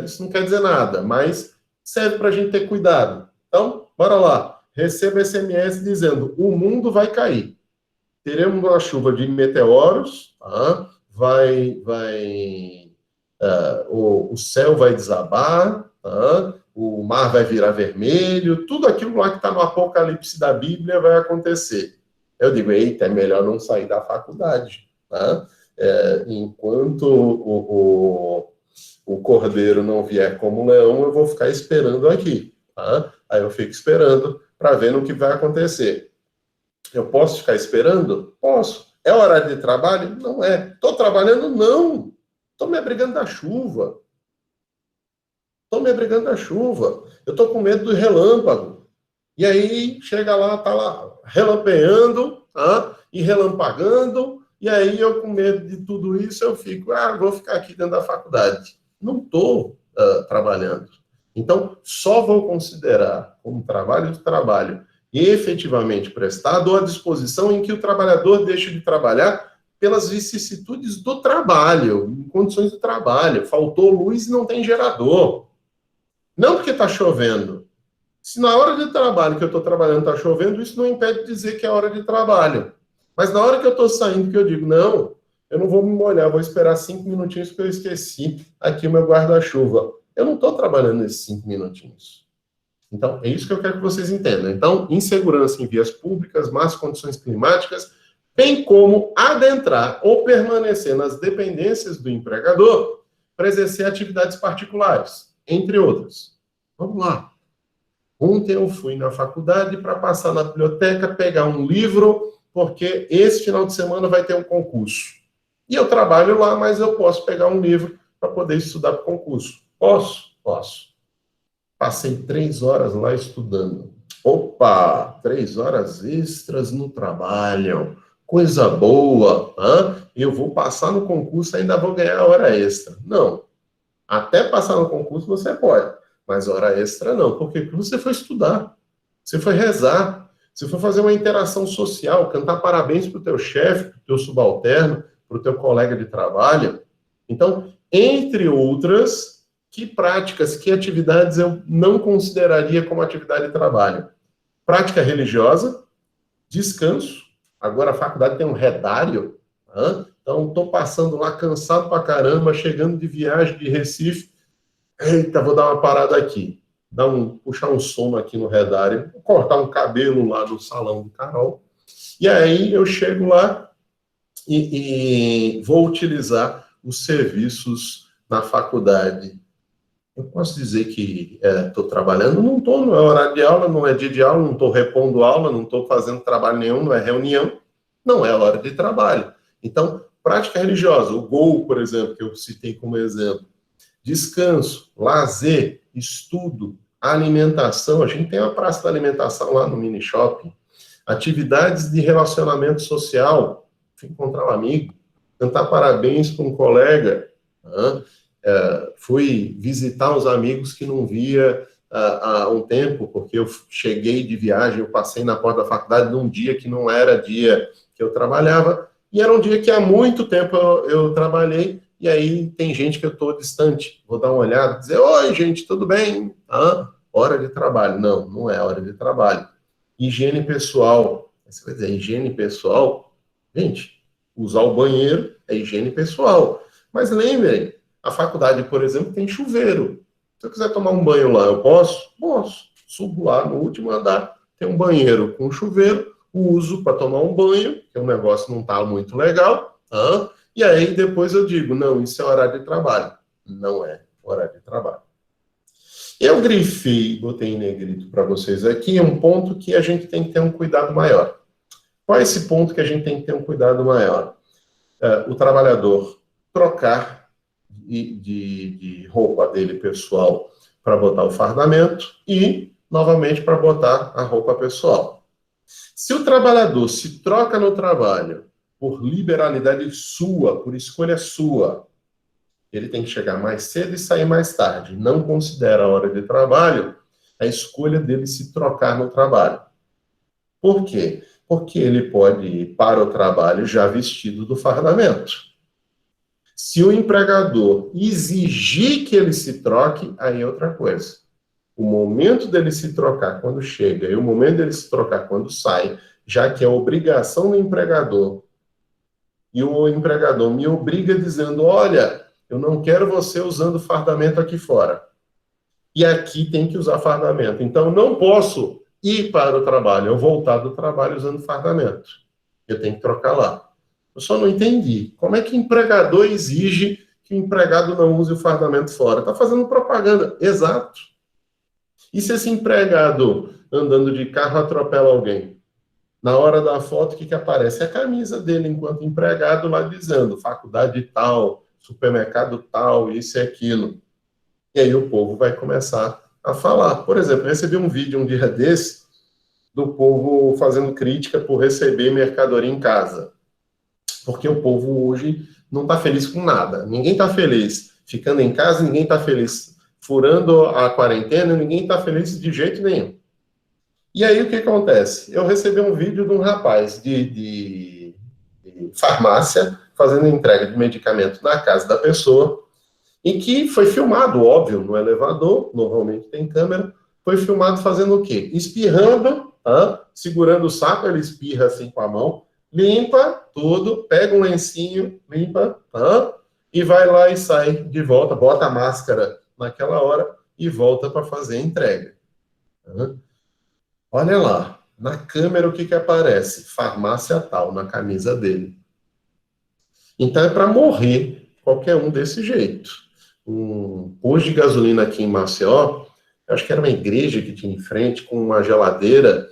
Isso não quer dizer nada, mas serve para a gente ter cuidado. Então, bora lá. Receba SMS dizendo, o mundo vai cair. Teremos uma chuva de meteoros, tá? O céu vai desabar, tá? O mar vai virar vermelho, tudo aquilo lá que está no Apocalipse da Bíblia vai acontecer. Eu digo, eita, é melhor não sair da faculdade, tá? Enquanto o cordeiro não vier como um leão, eu vou ficar esperando aqui, tá? Aí eu fico esperando para ver no que vai acontecer. Eu posso ficar esperando? Posso. É horário de trabalho? Não é. Estou trabalhando? Não. Estou me abrigando da chuva. Eu estou com medo do relâmpago. E aí, chega lá, está lá relampeando, e relampagando, e aí eu com medo de tudo isso, eu fico, vou ficar aqui dentro da faculdade. Não estou trabalhando. Então, só vou considerar como trabalho de trabalho efetivamente prestado ou à disposição em que o trabalhador deixe de trabalhar pelas vicissitudes do trabalho, em condições do trabalho. Faltou luz e não tem gerador. Não porque está chovendo. Se na hora de trabalho que eu estou trabalhando está chovendo, isso não impede de dizer que é hora de trabalho. Mas na hora que eu estou saindo, que eu digo, não, eu não vou me molhar, vou esperar 5 minutinhos porque eu esqueci aqui o meu guarda-chuva. Eu não estou trabalhando nesses 5 minutinhos. Então, é isso que eu quero que vocês entendam. Então, insegurança em vias públicas, más condições climáticas, bem como adentrar ou permanecer nas dependências do empregador para exercer atividades particulares, entre outras. Vamos lá. Ontem eu fui na faculdade para passar na biblioteca, pegar um livro, porque esse final de semana vai ter um concurso. E eu trabalho lá, mas eu posso pegar um livro para poder estudar para o concurso. Posso? Posso. Passei 3 horas lá estudando. Opa, 3 horas extras no trabalho. Coisa boa. Eu vou passar no concurso e ainda vou ganhar hora extra. Não. Até passar no concurso você pode, mas hora extra não. Por quê? Porque você foi estudar. Você foi rezar. Você foi fazer uma interação social, cantar parabéns para o teu chefe, para o teu subalterno, para o teu colega de trabalho. Então, entre outras, que práticas, que atividades eu não consideraria como atividade de trabalho? Prática religiosa, descanso. Agora a faculdade tem um redário. Então, estou passando lá cansado pra caramba, chegando de viagem de Recife. Eita, vou dar uma parada aqui. Puxar um sono aqui no redário, cortar um cabelo lá no salão do Carol. E aí eu chego lá e vou utilizar os serviços na faculdade. Eu posso dizer que estou trabalhando? Não estou, não é horário de aula, não é dia de aula, não estou repondo aula, não estou fazendo trabalho nenhum, não é reunião, não é hora de trabalho. Então, prática religiosa, o GOL, por exemplo, que eu citei como exemplo, descanso, lazer, estudo, alimentação, a gente tem a praça da alimentação lá no mini shopping, atividades de relacionamento social, encontrar um amigo, cantar parabéns para um colega, fui visitar os amigos que não via há um tempo, porque eu cheguei de viagem, eu passei na porta da faculdade num dia que não era dia que eu trabalhava, e era um dia que há muito tempo eu trabalhei, e aí tem gente que eu estou distante, vou dar uma olhada, dizer, oi gente, tudo bem? Hora de trabalho. Não, não é hora de trabalho. Higiene pessoal. Você vai dizer, higiene pessoal? Gente, usar o banheiro é higiene pessoal. Mas lembrem, a faculdade, por exemplo, tem chuveiro. Se eu quiser tomar um banho lá, eu posso? Posso. Subo lá no último andar, tem um banheiro com chuveiro, uso para tomar um banho, que o negócio não está muito legal, e aí depois eu digo, não, isso é horário de trabalho. Não é horário de trabalho. Eu grifei, botei em negrito para vocês aqui, um ponto que a gente tem que ter um cuidado maior. Qual é esse ponto que a gente tem que ter um cuidado maior? O trabalhador trocar de roupa dele pessoal para botar o fardamento e, novamente, para botar a roupa pessoal. Se o trabalhador se troca no trabalho por liberalidade sua, por escolha sua, ele tem que chegar mais cedo e sair mais tarde. Não considera a hora de trabalho a escolha dele se trocar no trabalho. Por quê? Porque ele pode ir para o trabalho já vestido do fardamento. Se o empregador exigir que ele se troque, aí é outra coisa. O momento dele se trocar quando chega e o momento dele se trocar quando sai, já que é obrigação do empregador, e o empregador me obriga dizendo, olha, eu não quero você usando fardamento aqui fora. E aqui tem que usar fardamento. Então, não posso ir para o trabalho, eu voltar do trabalho usando fardamento. Eu tenho que trocar lá. Eu só não entendi. Como é que o empregador exige que o empregado não use o fardamento fora? Está fazendo propaganda. Exato. E se esse empregado andando de carro atropela alguém? Na hora da foto, o que aparece? É a camisa dele enquanto empregado lá dizendo faculdade tal, supermercado tal, isso e aquilo. E aí o povo vai começar a falar. Por exemplo, eu recebi um vídeo um dia desse do povo fazendo crítica por receber mercadoria em casa. Porque o povo hoje não está feliz com nada. Ninguém está feliz ficando em casa, ninguém está feliz furando a quarentena, ninguém está feliz de jeito nenhum. E aí o que acontece? Eu recebi um vídeo de um rapaz de farmácia fazendo entrega de medicamento na casa da pessoa, em que foi filmado, óbvio, no elevador, normalmente tem câmera, foi filmado fazendo o quê? Espirrando, segurando o saco, ele espirra assim com a mão, limpa tudo, pega um lencinho, limpa, e vai lá e sai de volta, bota a máscara naquela hora e volta para fazer a entrega. Olha lá, na câmera o que aparece? Farmácia tal, na camisa dele. Então é para morrer qualquer um desse jeito. Um posto de gasolina aqui em Maceió, eu acho que era uma igreja que tinha em frente, com uma geladeira,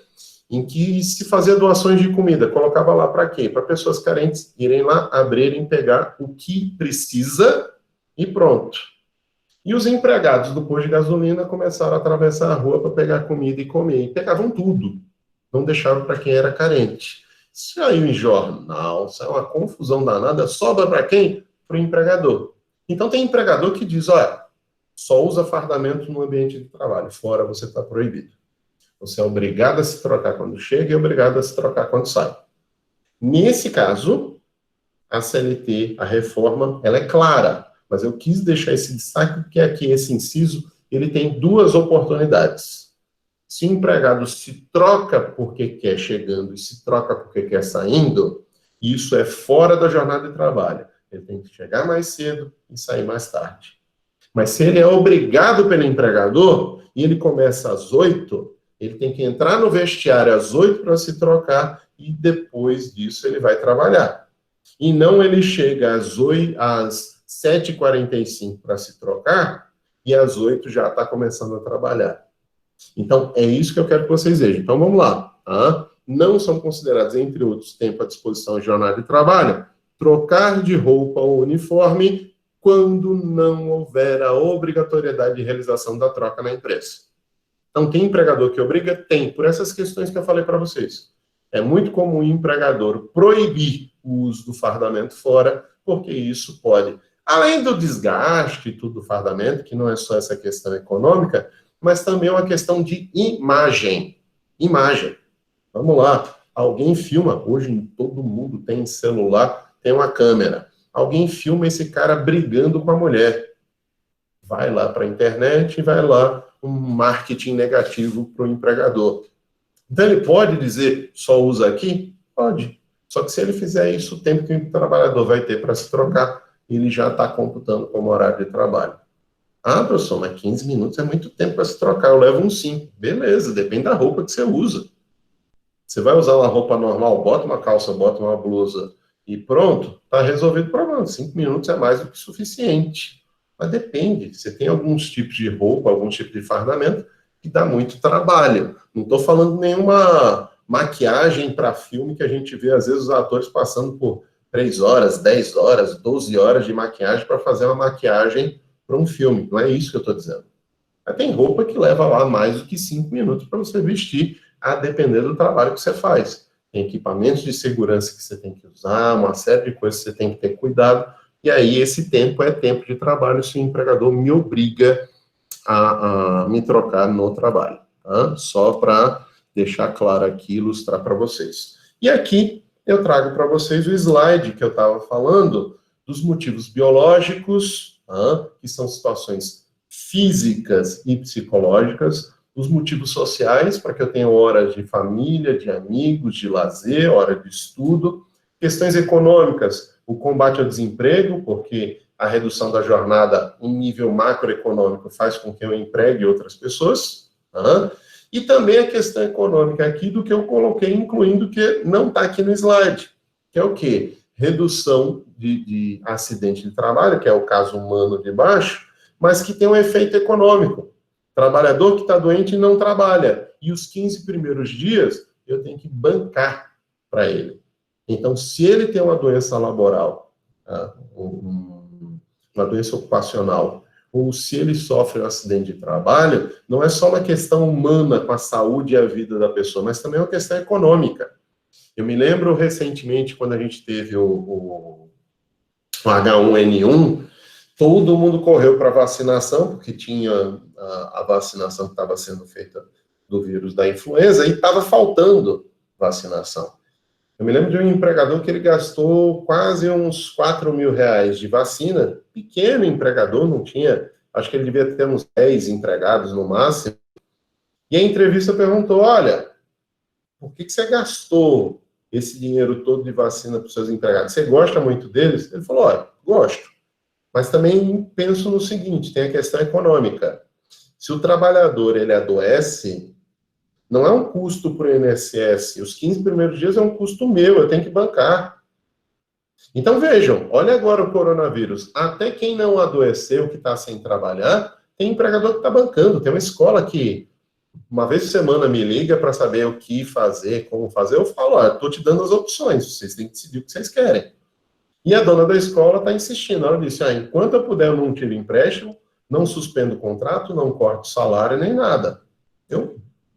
em que se fazia doações de comida. Colocava lá para quê? Para pessoas carentes irem lá, abrirem, pegar o que precisa e pronto. E os empregados do posto de gasolina começaram a atravessar a rua para pegar comida e comer. E pegavam tudo. Não deixaram para quem era carente. Saiu em jornal, saiu uma confusão danada, sobra para quem? Para o empregador. Então tem empregador que diz, olha, só usa fardamento no ambiente de trabalho, fora você está proibido. Você é obrigado a se trocar quando chega e obrigado a se trocar quando sai. Nesse caso, a CLT, a reforma, ela é clara, mas eu quis deixar esse destaque porque aqui esse inciso, ele tem duas oportunidades. Se o empregado se troca porque quer chegando e se troca porque quer saindo, isso é fora da jornada de trabalho. Ele tem que chegar mais cedo e sair mais tarde. Mas se ele é obrigado pelo empregador e ele começa às 8, ele tem que entrar no vestiário às 8 para se trocar e depois disso ele vai trabalhar. E não ele chega às 7h45 para se trocar e às 8 já está começando a trabalhar. Então, é isso que eu quero que vocês vejam. Então, vamos lá. Tá? Não são considerados, entre outros, tempo à disposição de jornada de trabalho, trocar de roupa ou uniforme quando não houver a obrigatoriedade de realização da troca na empresa. Então, tem empregador que obriga? Tem, por essas questões que eu falei para vocês. É muito comum o empregador proibir o uso do fardamento fora, porque isso pode, além do desgaste e tudo do fardamento, que não é só essa questão econômica, mas também uma questão de imagem. Imagem. Vamos lá. Alguém filma, hoje todo mundo tem celular, tem uma câmera. Alguém filma esse cara brigando com a mulher. Vai lá para a internet e vai lá um marketing negativo para o empregador. Então ele pode dizer, só usa aqui? Pode. Só que se ele fizer isso, o tempo que o trabalhador vai ter para se trocar, ele já está computando como horário de trabalho. Ah, professor, mas 15 minutos é muito tempo para se trocar, eu levo uns 5. Beleza, depende da roupa que você usa. Você vai usar uma roupa normal, bota uma calça, bota uma blusa e pronto, está resolvido o problema. 5 minutos é mais do que suficiente. Mas depende, você tem alguns tipos de roupa, alguns tipos de fardamento que dá muito trabalho. Não estou falando nenhuma maquiagem para filme que a gente vê, às vezes, os atores passando por 3 horas, 10 horas, 12 horas de maquiagem para fazer uma maquiagem para um filme. Não é isso que eu estou dizendo. Mas tem roupa que leva lá mais do que 5 minutos para você vestir, a depender do trabalho que você faz. Tem equipamentos de segurança que você tem que usar, uma série de coisas que você tem que ter cuidado. E aí, esse tempo é tempo de trabalho se o empregador me obriga a me trocar no trabalho. Tá? Só para deixar claro aqui, ilustrar para vocês. E aqui, eu trago para vocês o slide que eu estava falando dos motivos biológicos, tá? Que são situações físicas e psicológicas, os motivos sociais, para que eu tenha horas de família, de amigos, de lazer, hora de estudo, questões econômicas, o combate ao desemprego, porque a redução da jornada em nível macroeconômico faz com que eu empregue outras pessoas, tá? E também a questão econômica aqui do que eu coloquei, incluindo que não está aqui no slide, que é o quê? Redução de acidente de trabalho, que é o caso humano de baixo, mas que tem um efeito econômico. Trabalhador que está doente não trabalha, e os 15 primeiros dias eu tenho que bancar para ele. Então, se ele tem uma doença laboral, uma doença ocupacional, ou se ele sofre um acidente de trabalho, não é só uma questão humana com a saúde e a vida da pessoa, mas também é uma questão econômica. Eu me lembro recentemente, quando a gente teve o H1N1, todo mundo correu para vacinação, porque tinha a vacinação que estava sendo feita do vírus da influenza, e estava faltando vacinação. Eu me lembro de um empregador que ele gastou quase uns R$4.000 de vacina, pequeno empregador, não tinha, acho que ele devia ter uns 10 empregados no máximo, e a entrevista perguntou, olha, por que você gastou esse dinheiro todo de vacina para os seus empregados? Você gosta muito deles? Ele falou, olha, gosto, mas também penso no seguinte, tem a questão econômica. Se o trabalhador, ele adoece, não é um custo para o INSS. Os 15 primeiros dias é um custo meu, eu tenho que bancar. Então, vejam, olha agora o coronavírus. Até quem não adoeceu, que está sem trabalhar, tem empregador que está bancando. Tem uma escola que, uma vez por semana, me liga para saber o que fazer, como fazer. Eu falo, estou te dando as opções, vocês têm que decidir o que vocês querem. E a dona da escola está insistindo. Ela disse, enquanto eu puder, eu não tiro empréstimo, não suspendo o contrato, não corto salário, nem nada.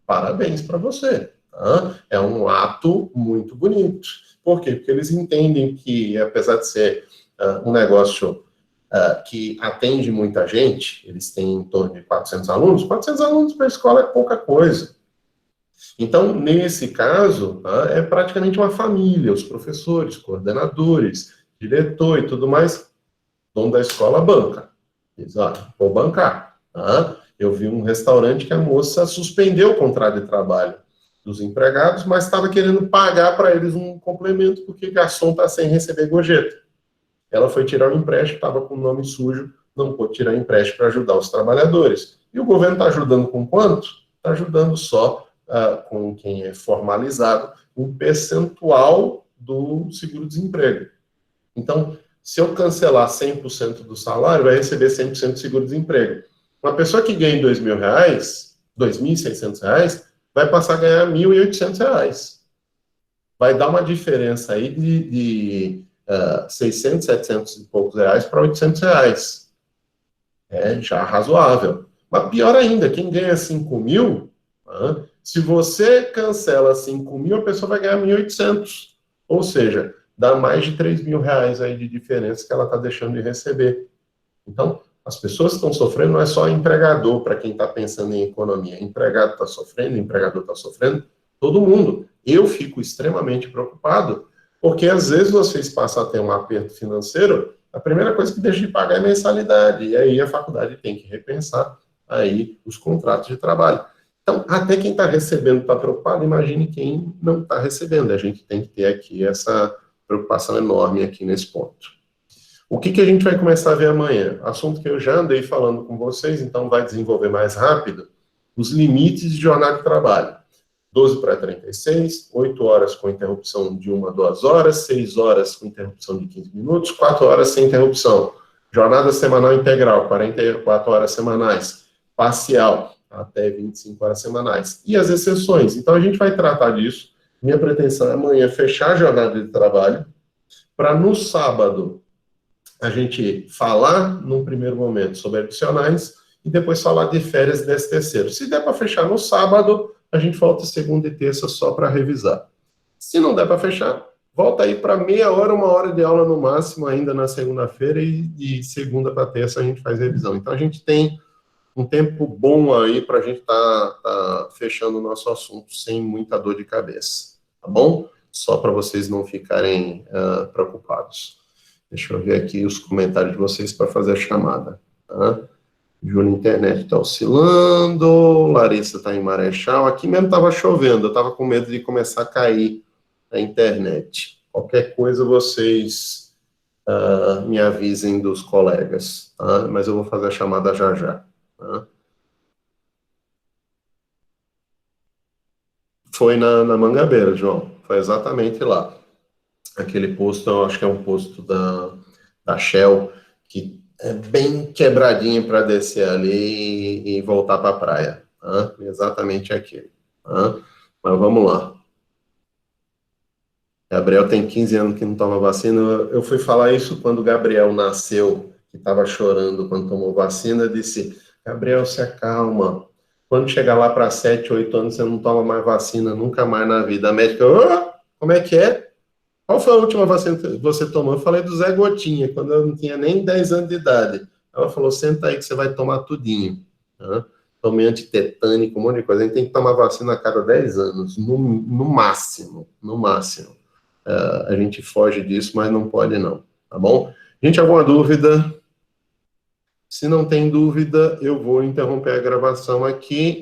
Parabéns para você. Tá? É um ato muito bonito. Por quê? Porque eles entendem que, apesar de ser um negócio que atende muita gente, eles têm em torno de 400 alunos para a escola é pouca coisa. Então, nesse caso, é praticamente uma família, os professores, coordenadores, diretor e tudo mais, dono da escola banca. Diz, vou bancar. Eu vi um restaurante que a moça suspendeu o contrato de trabalho dos empregados, mas estava querendo pagar para eles um complemento, porque garçom está sem receber gorjeta. Ela foi tirar o empréstimo, estava com o nome sujo, não pôde tirar o empréstimo para ajudar os trabalhadores. E o governo está ajudando com quanto? Está ajudando só com quem é formalizado, um percentual do seguro-desemprego. Então, se eu cancelar 100% do salário, vai receber 100% de seguro-desemprego. Uma pessoa que ganha R$2.000, R$2.600, vai passar a ganhar R$1.800. Vai dar uma diferença aí de 600, 700 e poucos reais para R$800. É já razoável. Mas pior ainda, quem ganha 5.000, se você cancela 5.000, a pessoa vai ganhar 1.800. Ou seja, dá mais de R$3.000 aí de diferença que ela está deixando de receber. Então, as pessoas que estão sofrendo não é só empregador, para quem está pensando em economia. Empregado está sofrendo, empregador está sofrendo, todo mundo. Eu fico extremamente preocupado, porque às vezes vocês passam a ter um aperto financeiro, a primeira coisa que deixa de pagar é mensalidade, e aí a faculdade tem que repensar aí os contratos de trabalho. Então, até quem está recebendo está preocupado, imagine quem não está recebendo. A gente tem que ter aqui essa preocupação enorme aqui nesse ponto. O que a gente vai começar a ver amanhã? Assunto que eu já andei falando com vocês, então vai desenvolver mais rápido, os limites de jornada de trabalho. 12 para 36, 8 horas com interrupção de 1 a 2 horas, 6 horas com interrupção de 15 minutos, 4 horas sem interrupção. Jornada semanal integral, 44 horas semanais. Parcial, até 25 horas semanais. E as exceções. Então, a gente vai tratar disso. Minha pretensão é amanhã fechar a jornada de trabalho, para no sábado a gente falar, num primeiro momento, sobre adicionais, e depois falar de férias e 13º. Se der para fechar no sábado, a gente volta segunda e terça só para revisar. Se não der para fechar, volta aí para meia hora, 1 hora de aula no máximo, ainda na segunda-feira, e de segunda para terça a gente faz revisão. Então, a gente tem um tempo bom aí para a gente tá fechando o nosso assunto sem muita dor de cabeça, tá bom? Só para vocês não ficarem preocupados. Deixa eu ver aqui os comentários de vocês para fazer a chamada, tá? Júlia, internet está oscilando, Larissa está em Marechal, aqui mesmo estava chovendo, eu estava com medo de começar a cair a internet. Qualquer coisa vocês me avisem dos colegas, tá? Mas eu vou fazer a chamada já já. Tá? Foi na Mangabeira, João, foi exatamente lá. Aquele posto, eu acho que é um posto da Shell, que é bem quebradinho para descer ali e voltar para a praia. Tá? Exatamente aquele. Tá? Mas vamos lá. Gabriel tem 15 anos que não toma vacina. Eu fui falar isso quando o Gabriel nasceu, que estava chorando quando tomou vacina. Eu disse, Gabriel, se acalma. Quando chegar lá para 7, 8 anos, você não toma mais vacina nunca mais na vida. A médica, como é que é? Qual foi a última vacina que você tomou? Eu falei do Zé Gotinha, quando eu não tinha nem 10 anos de idade. Ela falou, senta aí que você vai tomar tudinho. Tomei antitetânico, um monte de coisa. A gente tem que tomar vacina a cada 10 anos, no máximo, no máximo. A gente foge disso, mas não pode não, tá bom? Gente, alguma dúvida? Se não tem dúvida, eu vou interromper a gravação aqui.